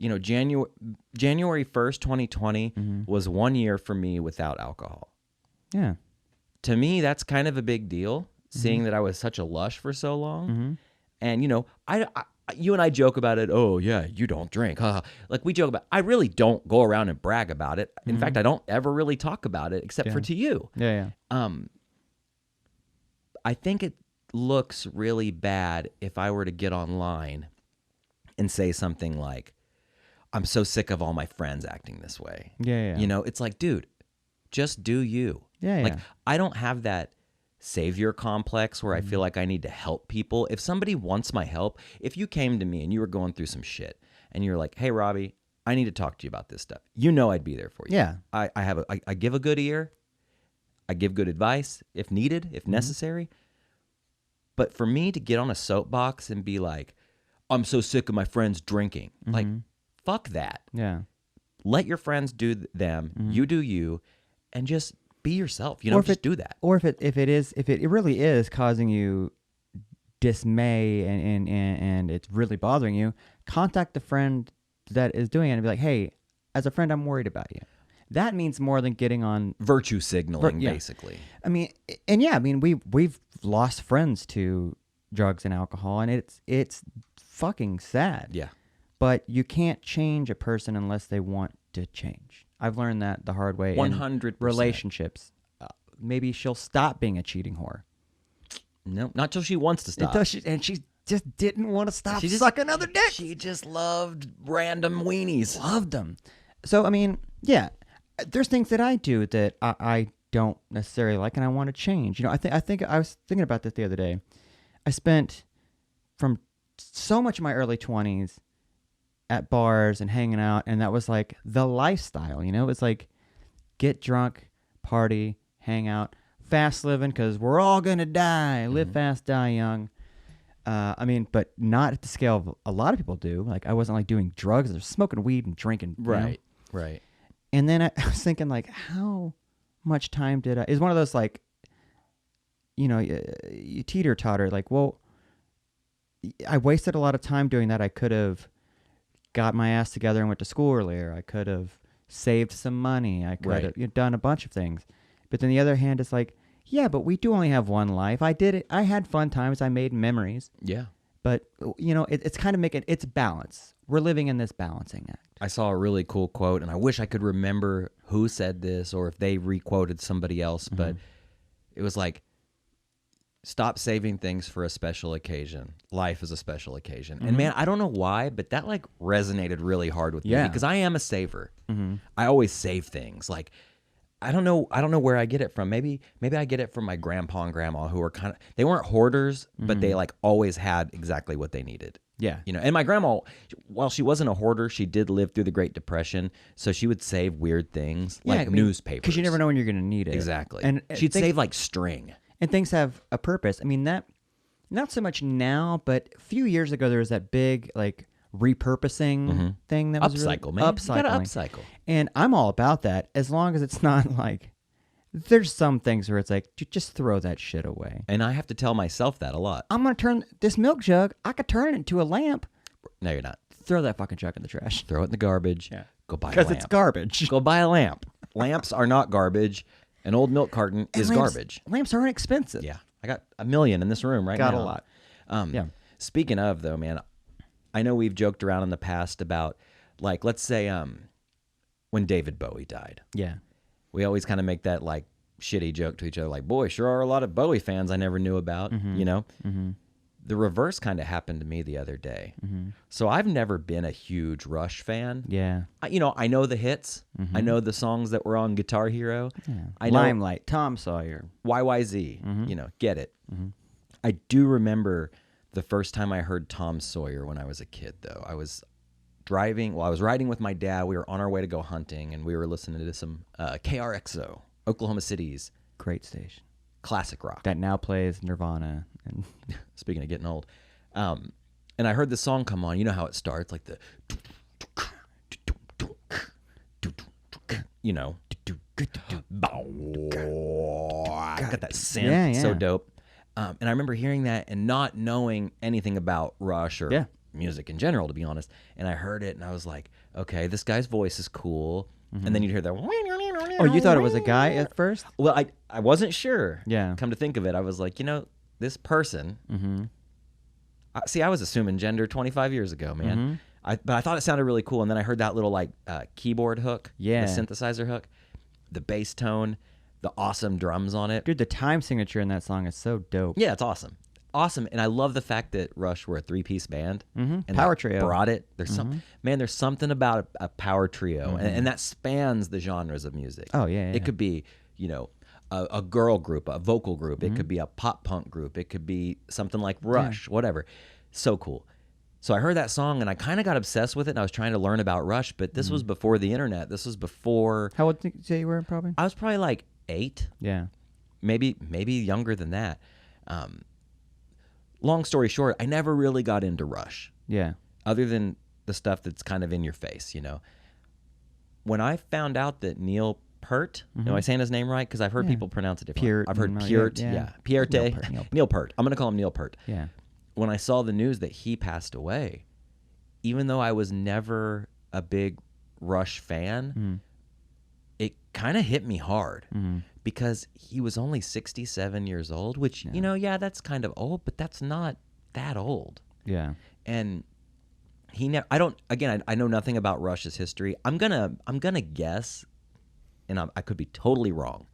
January 1st, 2020 was 1 year for me without alcohol. Yeah. To me, that's kind of a big deal, seeing that I was such a lush for so long. And, you and I joke about it. Oh, yeah, you don't drink. Like we joke about it. I really don't go around and brag about it. In fact, I don't ever really talk about it except for to you. Yeah. I think it looks really bad if I were to get online and say something like, I'm so sick of all my friends acting this way. Yeah. It's like, dude, just do you. Yeah. Like, I don't have that savior complex where I feel like I need to help people. If somebody wants my help, if you came to me and you were going through some shit and you're like, hey, Robbie, I need to talk to you about this stuff. I'd be there for you. Yeah. I give a good ear. I give good advice if needed, if necessary. But for me to get on a soapbox and be like, I'm so sick of my friends drinking. Like, fuck that. Yeah. Let your friends do them. You do you. And just be yourself. Just do that. Or if it really is causing you dismay and it's really bothering you, contact the friend that is doing it and be like, hey, as a friend, I'm worried about you. That means more than getting on Virtue signaling, basically. I mean, we've lost friends to drugs and alcohol, and it's fucking sad. Yeah. But you can't change a person unless they want to change. I've learned that the hard way. 100%. In relationships. Maybe she'll stop being a cheating whore. No, not till she wants to stop. And she just didn't want to stop sucking another dick. She just loved random weenies. Loved them. So, I mean, yeah, there's things that I do that I don't necessarily like and I want to change. I think I was thinking about this the other day. I spent from so much of my early 20s at bars and hanging out, and that was like the lifestyle. It was like get drunk, party, hang out, fast living because we're all gonna die. Live fast, die young. But not at the scale of a lot of people do. Like I wasn't like doing drugs. I was smoking weed and drinking. Right. And then I was thinking like, how much time did I? It's one of those like, you teeter-totter. Like, well, I wasted a lot of time doing that. I could have got my ass together and went to school earlier. I could have saved some money. I could have done a bunch of things. But then the other hand, it's like, yeah, but we do only have one life. I did it. I had fun times. I made memories. Yeah. But, it's kind of it's balance. We're living in this balancing act. I saw a really cool quote, and I wish I could remember who said this or if they re-quoted somebody else, but it was like, Stop saving things for a special occasion. Life is a special occasion. And man, I don't know why, but that like resonated really hard with me because I am a saver. I always save things. Like I don't know where I get it from. Maybe I get it from my grandpa and grandma who were they weren't hoarders, but they like always had exactly what they needed. Yeah. You know, and my grandma, while she wasn't a hoarder, she did live through the Great Depression, so she would save weird things like newspapers. Because you never know when you're going to need it. Exactly. And she'd save like string. And things have a purpose. I mean, that not so much now, but a few years ago there was that big like repurposing thing that was upcycle, really, man. Upcycling. You gotta upcycle. And I'm all about that as long as it's not like there's some things where it's like just throw that shit away. And I have to tell myself that a lot. I'm gonna turn this milk jug. I could turn it into a lamp. No, you're not. Throw that fucking jug in the trash. Throw it in the garbage. Yeah. Go buy a lamp. Because it's garbage. Go buy a lamp. Lamps are not garbage. An old milk carton is garbage. Lamps aren't expensive. Yeah. I got 1 million in this room right now. Got a lot. Yeah. Speaking of, though, man, I know we've joked around in the past about, like, let's say when David Bowie died. Yeah. We always kind of make that, like, shitty joke to each other, like, boy, sure are a lot of Bowie fans I never knew about, you know? The reverse kind of happened to me the other day. So I've never been a huge Rush fan. Yeah. I know the hits. I know the songs that were on Guitar Hero. Yeah. I know Limelight, Tom Sawyer. YYZ, get it. I do remember the first time I heard Tom Sawyer when I was a kid, though. I was riding with my dad. We were on our way to go hunting, and we were listening to some KRXO, Oklahoma City's Great station. classic rock. That now plays Nirvana. And Speaking of getting old. And I heard the song come on. You know how it starts? Like the... You know. Got that synth. So dope. And I remember hearing that and not knowing anything about Rush or music in general, to be honest. And I heard it, and I was like, okay, this guy's voice is cool. And then you'd hear that. oh, you thought it was a guy at first? Well, I wasn't sure. Yeah. Come to think of it, I was like, this person. See, I was assuming gender 25 years ago, man. But I thought it sounded really cool. And then I heard that little like keyboard hook, the synthesizer hook, the bass tone, the awesome drums on it. Dude, the time signature in that song is so dope. Yeah, it's awesome. Awesome. And I love the fact that Rush were a 3-piece band. And power trio. Brought it. There's there's something about a power trio. And that spans the genres of music. Oh, yeah. It could be, a girl group, a vocal group. It could be a pop punk group. It could be something like Rush, whatever. So cool. So I heard that song and I kind of got obsessed with it, and I was trying to learn about Rush, but this was before the internet. This was before... How old did you say you were probably? I was probably like 8. Yeah. Maybe younger than that. Long story short, I never really got into Rush. Yeah. Other than the stuff that's kind of in your face, When I found out that Neil Peart, am I saying his name right? Because I've heard people pronounce it different. I've heard Peart, Peart. Neil Peart. I'm going to call him Neil Peart. Yeah. When I saw the news that he passed away, even though I was never a big Rush fan, it kind of hit me hard because he was only 67 years old, which, that's kind of old, but that's not that old. Yeah. And I know nothing about Rush's history. I'm gonna guess, and I could be totally wrong,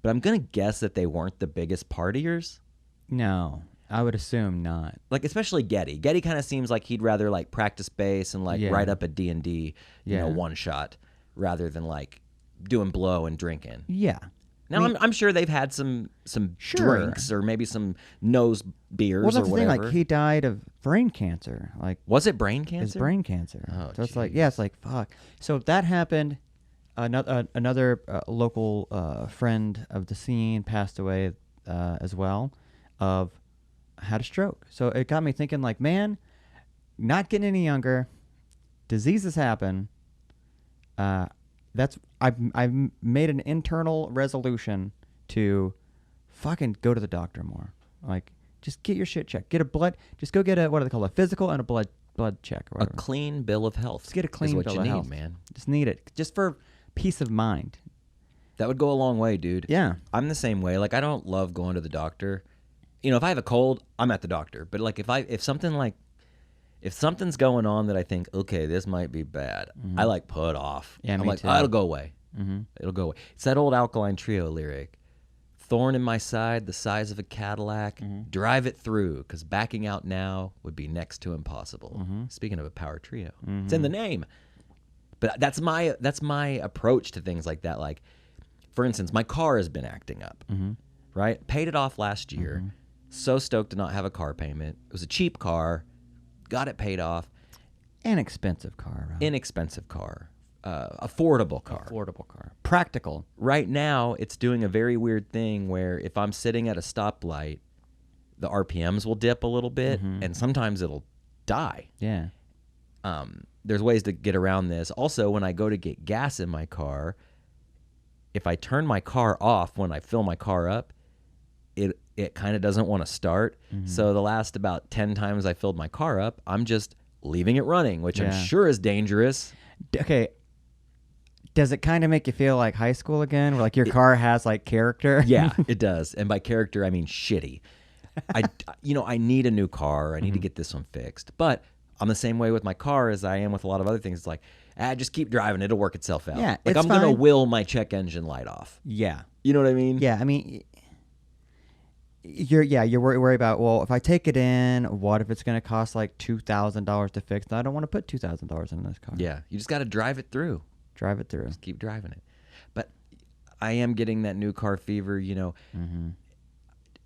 but I'm gonna guess that they weren't the biggest partiers. No, I would assume not. Like, especially Geddy. Geddy kind of seems like he'd rather like practice bass and like write up a D&D, one shot, rather than like doing blow and drinking. Yeah. Now I'm sure they've had some drinks or maybe some nose beers well, that's or whatever. The thing, like he died of brain cancer. Like, was it brain cancer? It's brain cancer. Oh, so it's like, it's like fuck. So that happened. Another local friend of the scene passed away as well. Had a stroke. So it got me thinking, like, man, not getting any younger. Diseases happen. I've made an internal resolution to fucking go to the doctor more. Like, just get your shit checked. Just go get a, what do they call it, a physical and a blood check or whatever. A clean bill of health. Just get a clean bill of health, man. Just need it, just for peace of mind. That would go a long way, dude. Yeah, I'm the same way. Like, I don't love going to the doctor. If I have a cold, I'm at the doctor. But like, if something's going on that I think, okay, this might be bad, I like put off. Yeah, I'm me like, too. oh, it'll go away. It'll go away. It's that old Alkaline Trio lyric. thorn in my side the size of a Cadillac. Drive it through, because backing out now would be next to impossible. Speaking of a power trio, it's in the name. But that's my approach to things like that. Like, for instance, my car has been acting up, right? Paid it off last year. So stoked to not have a car payment. It was a cheap car. Got it paid off. Inexpensive car, right? Inexpensive car. Affordable car. Affordable car. Practical. Right now, it's doing a very weird thing where if I'm sitting at a stoplight, the RPMs will dip a little bit, and sometimes it'll die. Yeah. There's ways to get around this. Also, when I go to get gas in my car, if I turn my car off when I fill my car up, it kind of doesn't want to start. So the last about 10 times I filled my car up, I'm just leaving it running, which I'm sure is dangerous. Okay. Does it kind of make you feel like high school again, where like your car has like character? Yeah, it does. And by character, I mean shitty. I need a new car. I need to get this one fixed. But I'm the same way with my car as I am with a lot of other things. It's like, just keep driving. It'll work itself out. Yeah, like it's I'm going to fine. will my check engine light off. Yeah. You know what I mean? Yeah, I mean, you're worried about, well, if I take it in, what if it's going to cost like $2,000 to fix? I don't want to put $2,000 in this car. Yeah, you just got to drive it through. Drive it through. Just keep driving it. But I am getting that new car fever, Well,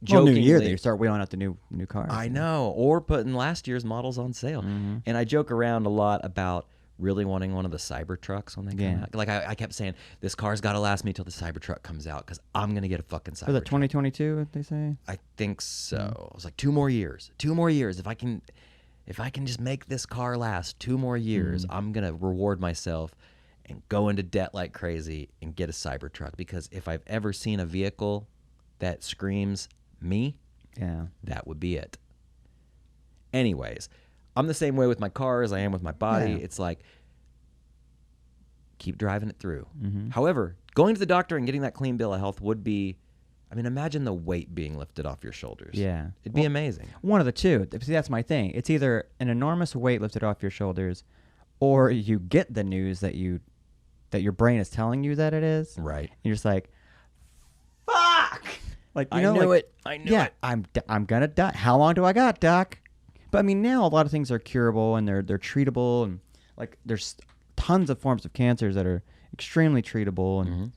jokingly. New Year, that you start wheeling out the new cars. I know, or putting last year's models on sale. And I joke around a lot about really wanting one of the Cybertrucks when they come out. Like I kept saying, this car's got to last me till the Cybertruck comes out, because I'm going to get a fucking Cybertruck. Was it 2022, what they say? I think so. I was like, 2 more years. 2 more years. If I can just make this car last 2 more years, I'm going to reward myself and go into debt like crazy and get a Cybertruck. Because if I've ever seen a vehicle that screams me, that would be it. Anyways, I'm the same way with my car as I am with my body. Yeah. It's like, keep driving it through. However, going to the doctor and getting that clean bill of health would be, I mean, imagine the weight being lifted off your shoulders. Yeah. It'd be amazing. One of the two. See, that's my thing. It's either an enormous weight lifted off your shoulders, or you get the news that your brain is telling you that it is. Right. And you're just like, fuck! Like, you I know, knew like, it. I knew it. I'm gonna die. How long do I got, doc? But I mean, now a lot of things are curable and they're treatable, and like there's tons of forms of cancers that are extremely treatable, and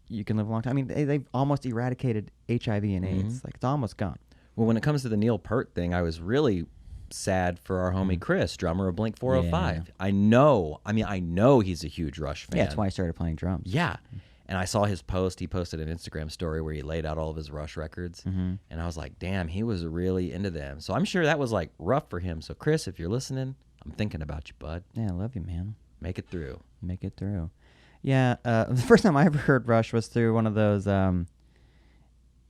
you can live a long time. I mean, they've almost eradicated HIV and AIDS. Like, it's almost gone. Well, when it comes to the Neil Peart thing, I was really sad for our homie Chris, drummer of Blink 405. Yeah. I know he's a huge Rush fan. Yeah, that's why I started playing drums. Yeah. And I saw his post. He posted an Instagram story where he laid out all of his Rush records. And I was like, damn, he was really into them. So I'm sure that was like rough for him. So Chris, if you're listening, I'm thinking about you, bud. Yeah, I love you, man. Make it through. Make it through. Yeah, the first time I ever heard Rush was through one of those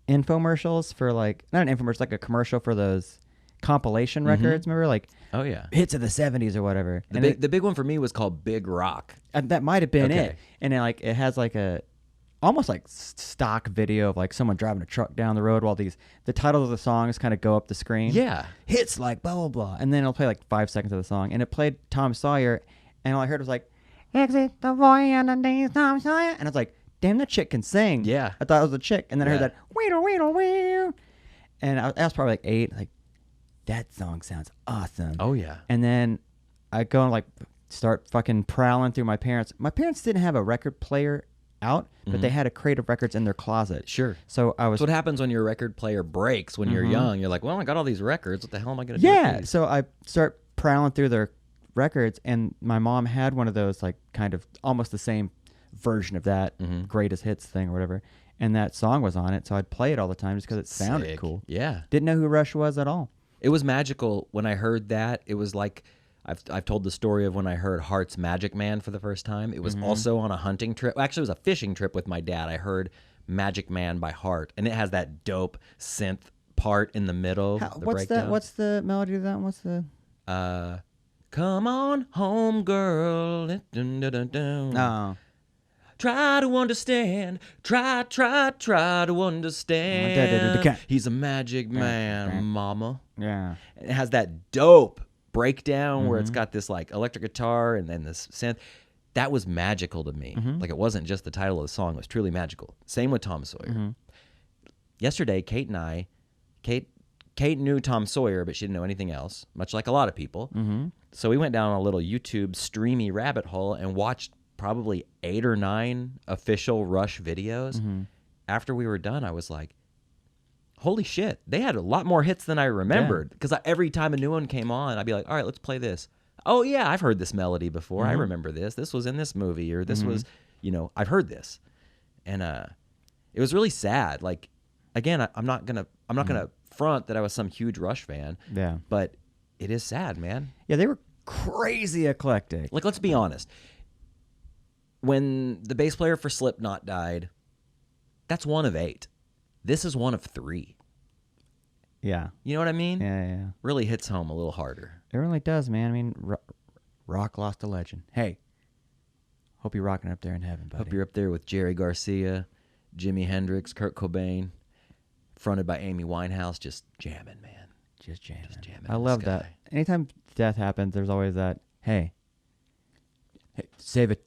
infomercials for, like, not an infomercial, like a commercial for those compilation records. Remember, like, Oh, yeah. hits of the 70s or whatever. The big one for me was called Big Rock. That might have been Okay. it. And it has like almost like stock video of like someone driving a truck down the road while the titles of the songs kind of go up the screen. Yeah. Hits like blah, blah, blah. And then it'll play like 5 seconds of the song. And it played Tom Sawyer. And all I heard was like, exit the boy and the name's Tom Sawyer. And I was like, damn, that chick can sing. Yeah. I thought it was a chick. And then I heard Yeah. that, weedle, weedle, weedle. And I was probably like 8. Like, that song sounds awesome. Oh, yeah. And then I go and like start fucking prowling through my parents. My parents didn't have a record player out, but they had a crate of records in their closet. Sure. So I was. That's what happens when your record player breaks when you're young. You're like, well, I got all these records. What the hell am I going to do with Yeah. these? So I start prowling through their records, and my mom had one of those, like, kind of almost the same version of that greatest hits thing or whatever. And that song was on it. So I'd play it all the time just because it sounded Sick. cool. Yeah. Didn't know who Rush was at all. It was magical when I heard that. It was like, I've told the story of when I heard Heart's Magic Man for the first time. It was also on a hunting trip. Actually, it was a fishing trip with my dad. I heard Magic Man by Heart, and it has that dope synth part in the middle. The What's breakdown. What's the melody of that? What's the? Come on home, girl. Dun, dun, dun, dun. Oh. Try to understand. Try to understand. He's a magic man, mama. Yeah. It has that dope breakdown where it's got this like electric guitar and then this synth. That was magical to me. Like, it wasn't just the title of the song. It was truly magical. Same with Tom Sawyer. yesterday, Kate knew Tom Sawyer, but she didn't know anything else, much like a lot of people. Mm-hmm. So we went down a little YouTube streamy rabbit hole and watched probably 8 or 9 official Rush videos. Mm-hmm. After we were done, I was like, holy shit, they had a lot more hits than I remembered. Because every time a new one came on, I'd be like, all right, let's play this. Oh, yeah, I've heard this melody before. I remember this. This was in this movie, or this was, I've heard this. And it was really sad. Like, again, I'm not gonna front that I was some huge Rush fan. Yeah. But it is sad, man. Yeah, they were crazy eclectic. Like, let's be honest. When the bass player for Slipknot died, that's 1 of 8. This is 1 of 3. Yeah. You know what I mean? Yeah. Really hits home a little harder. It really does, man. I mean, rock lost a legend. Hey, hope you're rocking up there in heaven, buddy. Hope you're up there with Jerry Garcia, Jimi Hendrix, Kurt Cobain, fronted by Amy Winehouse, just jamming, man. Just jamming. I love that. Anytime death happens, there's always that, hey, save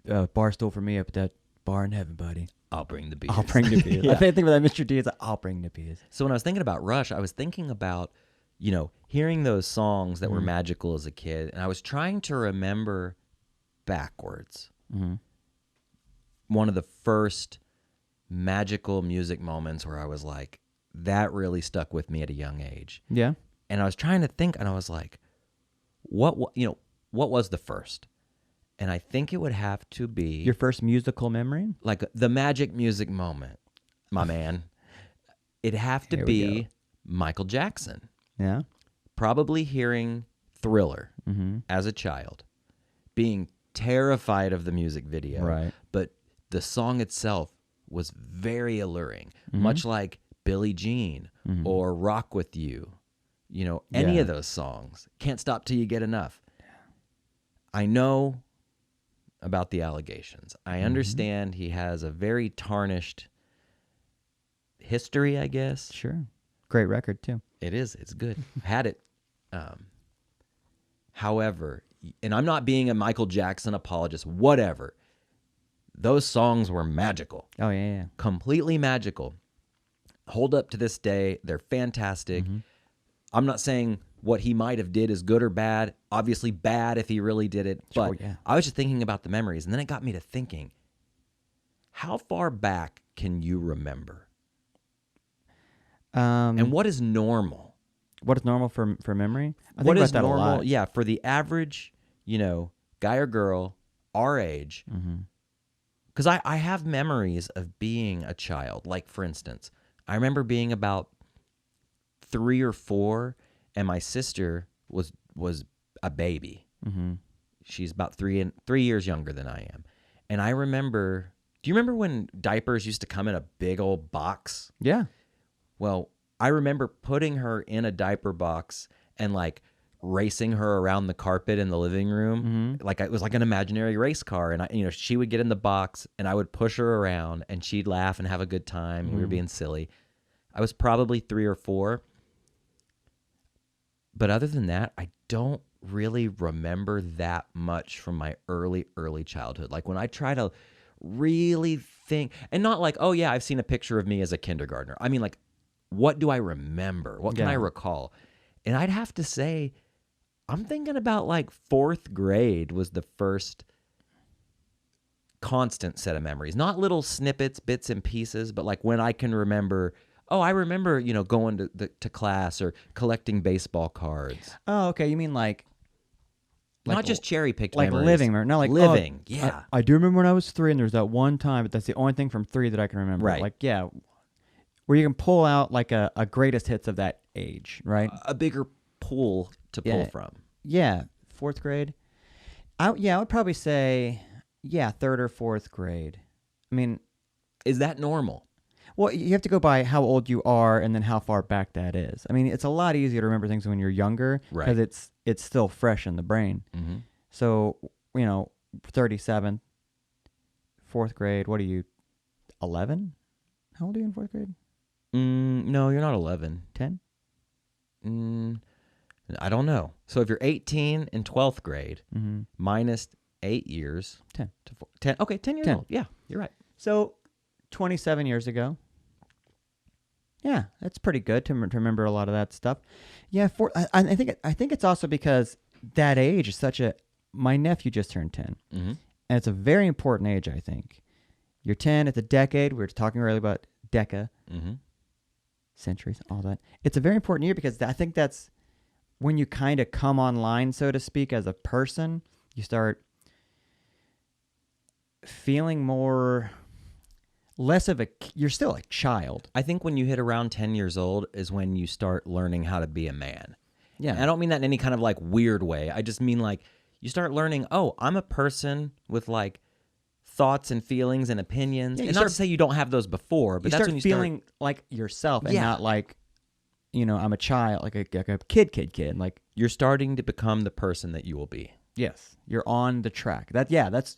a bar stool for me up at that bar in heaven, buddy. I'll bring the beers. I'll bring the beers. Yeah. I think about that Mr. D. It's like, I'll bring the beers. So when I was thinking about Rush, I was thinking about, hearing those songs that were magical as a kid, and I was trying to remember backwards. Mm-hmm. One of the first magical music moments where I was like, that really stuck with me at a young age. Yeah. And I was trying to think, and I was like, what was the first? And I think it would have to be Your first musical memory? like the magic music moment, my man. It'd have to Here we be Michael Jackson. Yeah. Probably hearing Thriller as a child, being terrified of the music video. Right. But the song itself was very alluring, much like Billie Jean or Rock With You. Any of those songs. Can't Stop Till You Get Enough. I know about the allegations. I understand he has a very tarnished history, I guess. Sure. Great record, too. It is. It's good. Had it. However, and I'm not being a Michael Jackson apologist, whatever. Those songs were magical. Oh, yeah. Completely magical. Hold up to this day. They're fantastic. I'm not saying what he might have did is good or bad. Obviously bad if he really did it. Sure, But yeah. I was just thinking about the memories, and then it got me to thinking, how far back can you remember? And what is normal? What is normal for memory? I What think is about that a normal? lot. Yeah, for the average, guy or girl our age. Because I have memories of being a child. Like, for instance, I remember being about 3 or 4, and my sister was a baby. She's about 3 years younger than I am. And I remember, do you remember when diapers used to come in a big old box? Yeah. Well, I remember putting her in a diaper box and like racing her around the carpet in the living room. Like it was like an imaginary race car. And she would get in the box and I would push her around and she'd laugh and have a good time. And we were being silly. I was probably 3 or 4. But other than that, I don't really remember that much from my early childhood. Like when I try to really think, and not like, oh yeah, I've seen a picture of me as a kindergartner. I mean, like, what do I remember? What can I recall? And I'd have to say, I'm thinking about like 4th grade was the first constant set of memories. Not little snippets, bits and pieces, but like when I can remember, oh, I remember, going to class or collecting baseball cards. Oh, okay. You mean like not just cherry-picked like memories. living, not like living. Oh, yeah. I do remember when I was 3, and there's that one time, but that's the only thing from 3 that I can remember. Right. Like, yeah, where you can pull out like a greatest hits of that age, right? A bigger pool to pull from. Yeah, 4th grade. I would probably say, 3rd or 4th grade. I mean, Is that normal? well, you have to go by how old you are and then how far back that is. I mean, it's a lot easier to remember things when you're younger because it's still fresh in the brain. So, 37, 4th grade, what are you, 11? How old are you in 4th grade? No, you're not 11. 10? I don't know. So if you're 18 in 12th grade, minus 8 years. 10. 10. Okay, 10 years 10. old. Yeah, you're right. So 27 years ago, Yeah, that's pretty good to remember a lot of that stuff. Yeah, I think it's also because that age is such a. My nephew just turned 10, Mm-hmm. and it's a very important age. I think you're 10. It's a decade. We were talking earlier about Mm-hmm. centuries, all that. It's a very important year because I think that's when you kind of come online, so to speak, as a person. You start feeling more. Less of a, you're still a child. I think when you hit around 10 years old is when you start learning how to be a man. Yeah. And I don't mean that in any kind of like weird way. I just mean like you start learning, oh, I'm a person with like thoughts and feelings and opinions. Yeah, and not to say you don't have those before, but that's when you feeling like yourself and Yeah. not like, I'm a child, like a kid. Like, you're starting to become the person that you will be. yes, you're on the track. It's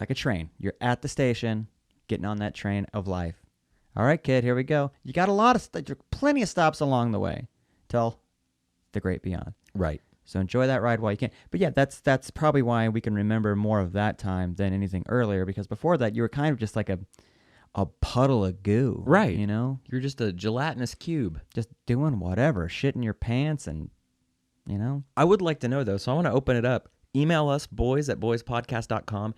like a train. You're at the station, getting on that train of life. All right, kid, here we go. You got a lot of plenty of stops along the way till the great beyond. Right. So enjoy that ride while you can. But yeah, that's probably why we can remember more of that time than anything earlier, because before that you were kind of just like a puddle of goo. Right. You're just a gelatinous cube. just doing whatever, shitting your pants and I would like to know though, so I want to open it up. Email us, boys@boyspodcast.com.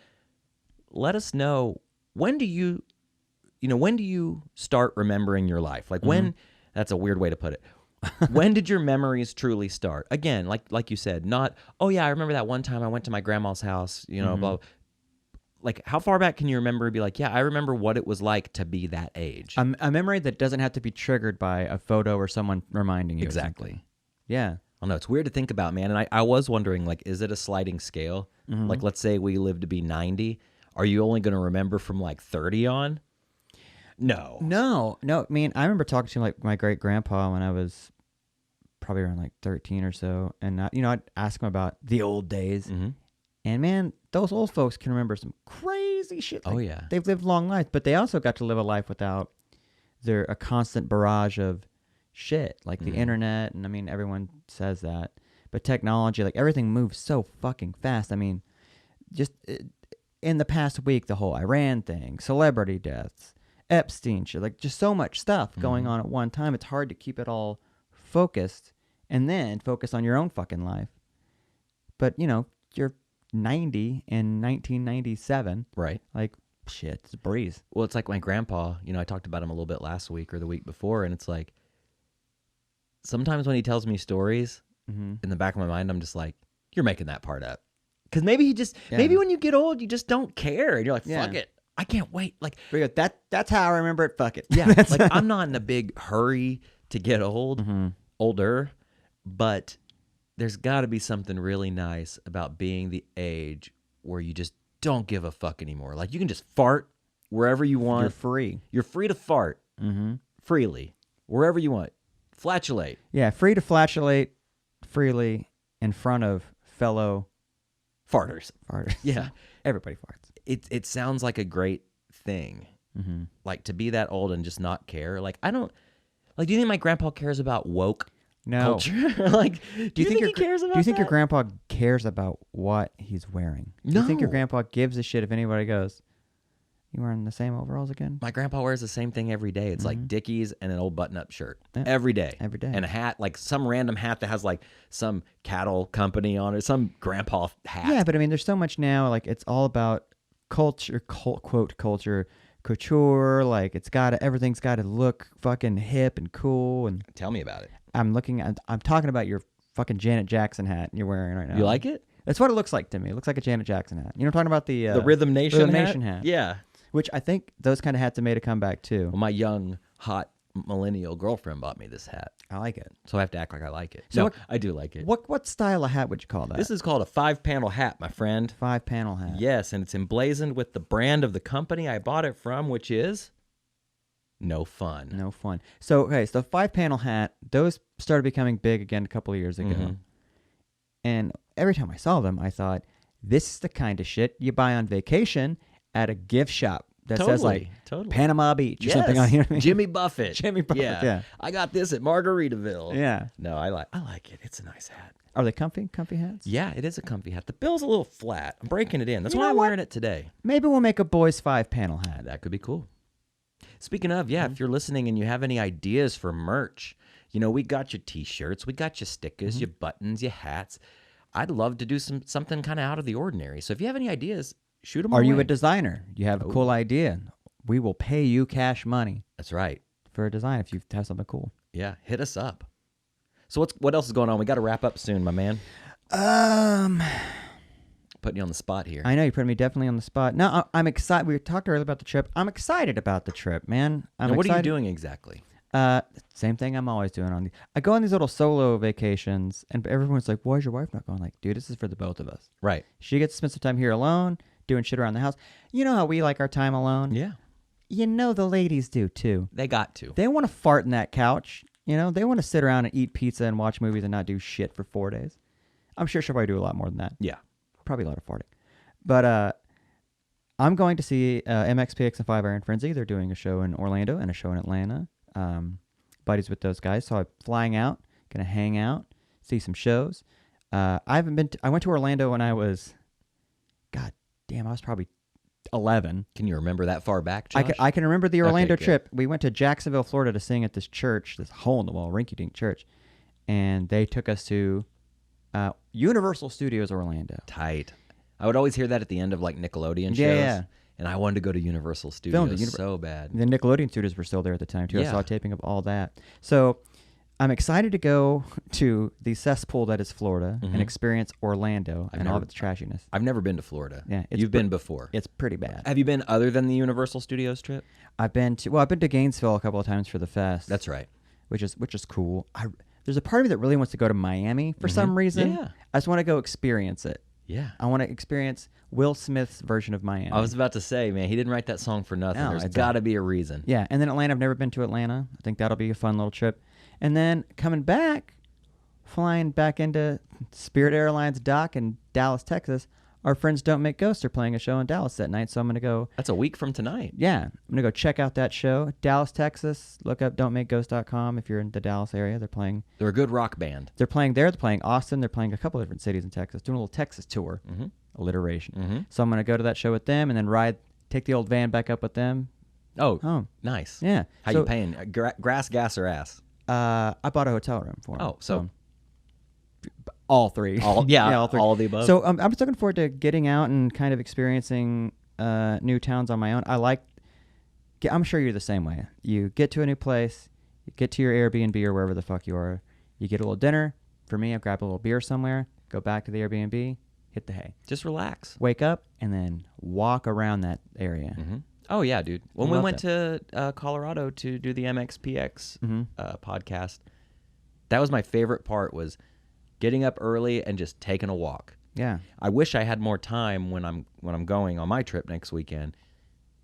Let us know, when do you start remembering your life? Like when, that's a weird way to put it. When did your memories truly start? Again, like you said, not, oh yeah, I remember that one time I went to my grandma's house, blah. Like how far back can you remember and be like, yeah, I remember what it was like to be that age. a memory that doesn't have to be triggered by a photo or someone reminding you. Exactly. Yeah. I don't know. It's weird to think about, man. And I was wondering, like, is it a sliding scale? Like, let's say we live to be 90. Are you only going to remember from like 30 on? No. No. I mean, I remember talking to like my great grandpa when I was probably around like 13 or so, and I'd ask him about the old days. Mm-hmm. And man, those old folks can remember some crazy shit. Oh, yeah. They've lived long lives, but they also got to live a life without a constant barrage of shit like the internet. And I mean, everyone says that, but technology, like everything moves so fucking fast. I mean, just in the past week, the whole Iran thing, celebrity deaths, Epstein shit, like just so much stuff going on at one time. It's hard to keep it all focused and then focus on your own fucking life. But you're 90 in 1997. Right. Like, shit, it's a breeze. Well, it's like my grandpa, I talked about him a little bit last week or the week before, and it's like, sometimes when he tells me stories, in the back of my mind, I'm just like, you're making that part up. Because maybe maybe when you get old, you just don't care. And you're like, fuck it. I can't wait. Like, that's how I remember it. Fuck it. Yeah. Like, I'm not in a big hurry to get older, but there's got to be something really nice about being the age where you just don't give a fuck anymore. Like, you can just fart wherever you want. You're free. You're free to fart freely, wherever you want. Flatulate. Yeah, free to flatulate freely in front of fellow farters. Yeah. Everybody farts. It sounds like a great thing. Like, to be that old and just not care. Like, I don't, like, do you think my grandpa cares about woke culture? Like, do you think he cares about Do you think that? your grandpa cares about what he's wearing? Do you think your No. grandpa gives a shit if anybody goes, you wearing the same overalls again? My grandpa wears the same thing every day. It's like Dickies and an old button-up shirt. Yeah. Every day. Every day. And a hat, like some random hat that has like some cattle company on it, some grandpa hat. Yeah, but I mean, there's so much now. Like, it's all about culture, quote culture, couture. Like, everything's got to look fucking hip and cool. And Tell me about it. I'm talking about your fucking Janet Jackson hat you're wearing right now. You like it? That's what it looks like to me. It looks like a Janet Jackson hat. You know what I'm talking about? The Rhythm Nation Rhythm hat? Nation hat. Yeah. Which I think those kind of hats have made a comeback too. Well, my young, hot millennial girlfriend bought me this hat. I like it. So I have to act like I like it. So No, what- I do like it. What style of hat would you call that? This is called a 5-panel hat, my friend. 5-panel hat. Yes, and it's emblazoned with the brand of the company I bought it from, which is No Fun. No fun. So, okay, so the 5-panel hat, those started becoming big again a couple of years ago. And every time I saw them, I thought, this is the kind of shit you buy on vacation at a gift shop that says like Panama Beach or something on here. Jimmy Buffett. Jimmy Buffett, yeah. I got this at Margaritaville. Yeah. No, I like it. It's a nice hat. Are they comfy hats? Yeah, it is a comfy hat. The bill's a little flat. I'm breaking it in. That's You why know I'm what? wearing it today. Maybe we'll make a boys 5-panel hat. That could be cool. Speaking of, if you're listening and you have any ideas for merch, we got your T-shirts, we got your stickers, your buttons, your hats. I'd love to do something kind of out of the ordinary. So if you have any ideas, shoot them. Are you a designer? You have a cool idea? We will pay you cash money. That's right. For a design if you have something cool. Yeah, hit us up. So what else is going on? We got to wrap up soon, my man. Putting you on the spot here. I know you put me definitely on the spot. No, I'm excited. We talked earlier about the trip. I'm excited about the trip, man. What are you doing exactly? Same thing I'm always doing I go on these little solo vacations, and everyone's like, "Why is your wife not going?" Like, dude, this is for the both of us. Right. She gets to spend some time here alone, doing shit around the house. You know how we like our time alone? Yeah. The ladies do too. They got to. They want to fart in that couch. They want to sit around and eat pizza and watch movies and not do shit for 4 days. I'm sure she'll probably do a lot more than that. Yeah. Probably a lot of farting. But I'm going to see MXPX and 5 Iron Frenzy. They're doing a show in Orlando and a show in Atlanta. Buddies with those guys. So I'm flying out, going to hang out, see some shows. I went to Orlando when I was, God damn, I was probably 11. Can you remember that far back, Josh? I can remember the Orlando Okay, trip. We went to Jacksonville, Florida to sing at this church, this hole-in-the-wall, rinky-dink church. And they took us to Universal Studios Orlando. Tight. I would always hear that at the end of like Nickelodeon shows. Yeah. And I wanted to go to Universal Studios so bad. The Nickelodeon studios were still there at the time, too. Yeah. I saw a taping of all that. So I'm excited to go to the cesspool that is Florida and experience Orlando and all of its trashiness. I've never been to Florida. Yeah, You've been before. It's pretty bad. Have you been other than the Universal Studios trip? I've been to Gainesville a couple of times for the fest. That's right. Which is cool. There's a part of me that really wants to go to Miami for some reason. Yeah. I just want to go experience it. Yeah. I want to experience Will Smith's version of Miami. I was about to say, man, he didn't write that song for nothing. No, There's it's got to be a reason. Yeah, and then Atlanta. I've never been to Atlanta. I think that'll be a fun little trip. And then coming back, flying back into Spirit Airlines dock in Dallas, Texas, our friends Don't Make Ghosts are playing a show in Dallas that night, so I'm going to go. That's a week from tonight. Yeah, I'm going to go check out that show. Dallas, Texas. Look up don'tmakeghosts.com if you're in the Dallas area. They're a good rock band. They're playing there. They're playing Austin. They're playing a couple of different cities in Texas, doing a little Texas tour. Alliteration. So I'm going to go to that show with them and then take the old van back up with them. Oh, home. Nice. Yeah. How you paying? Grass, gas, or ass? I bought a hotel room for them. Oh, so all three. All three. All of the above. So I'm just looking forward to getting out and kind of experiencing new towns on my own. I'm sure you're the same way. You get to a new place, you get to your Airbnb or wherever the fuck you are, you get a little dinner. For me, I grab a little beer somewhere, go back to the Airbnb, hit the hay. Just relax. Wake up, and then walk around that area. Oh, yeah, dude. When we went to Colorado to do the MXPX podcast, that was my favorite part, was getting up early and just taking a walk. Yeah. I wish I had more time when I'm going on my trip next weekend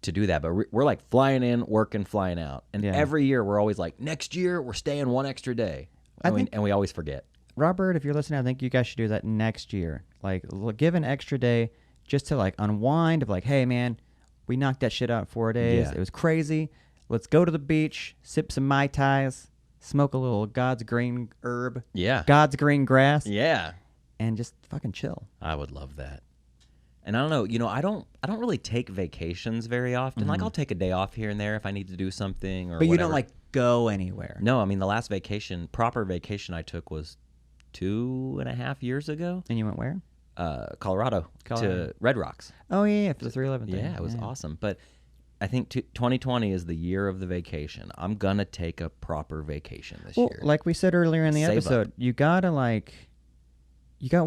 to do that. But we're like flying in, working, flying out. And every year we're always like, next year we're staying one extra day. And we always forget. Robert, if you're listening, I think you guys should do that next year. Like, give an extra day just to like unwind of like, hey, man, we knocked that shit out in 4 days. Yeah. It was crazy. Let's go to the beach, sip some Mai Tais, smoke a little God's green herb. Yeah. God's green grass. Yeah. And just fucking chill. I would love that. And I don't know, I don't really take vacations very often. Like, I'll take a day off here and there if I need to do something or But you whatever. don't like go anywhere. No, I mean, the last proper vacation I took was 2.5 years ago. And you went where? Colorado to Red Rocks. Oh, yeah, for the 311 thing. Yeah, it was awesome. But I think 2020 is the year of the vacation. I'm going to take a proper vacation this year. Like we said earlier in the Save episode, up. you got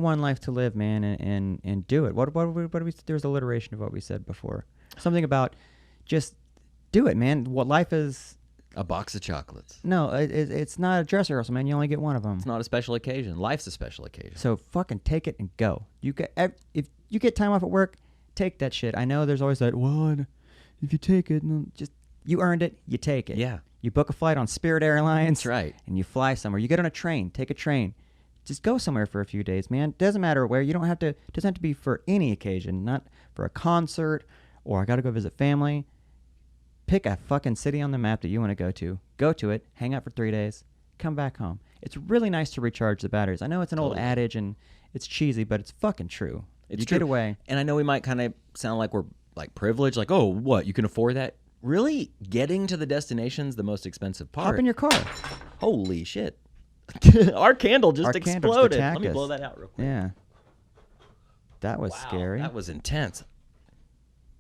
one life to live, man, and do it. What there was alliteration of what we said before. Something about just do it, man. What life is. A box of chocolates. No, it's not a dress rehearsal, man. You only get one of them. It's not a special occasion. Life's a special occasion. So fucking take it and go. If you get time off at work, take that shit. I know there's always that, well, if you take it, just you earned it, you take it. Yeah. You book a flight on Spirit Airlines. That's right. And you fly somewhere. You get on a train, take a train. Just go somewhere for a few days, man. Doesn't matter where. You don't have to. It doesn't have to be for any occasion. Not for a concert or I got to go visit family. Pick a fucking city on the map that you want to go to. Go to it. Hang out for 3 days. Come back home. It's really nice to recharge the batteries. I know it's an old adage and it's cheesy, but it's fucking true. It's you true. get away. And I know we might kind of sound like we're like privileged. Like, oh, what? You can afford that? really getting to the destination's the most expensive part. Hop in your car. Holy shit. Our candle just exploded. Let me blow that out real quick. Yeah. That was Wow, scary. That was intense.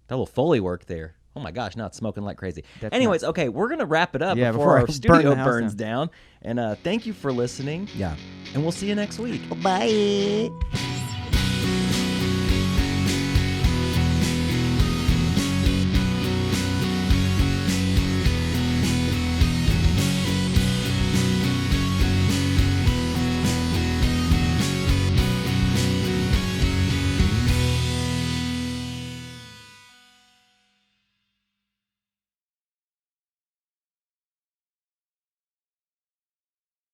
That little Foley work there. Oh my gosh, now it's smoking like crazy. That's Anyways, okay, we're going to wrap it up Yeah, before our I burn studio the house burns down. And thank you for listening. Yeah. And we'll see you next week. Bye.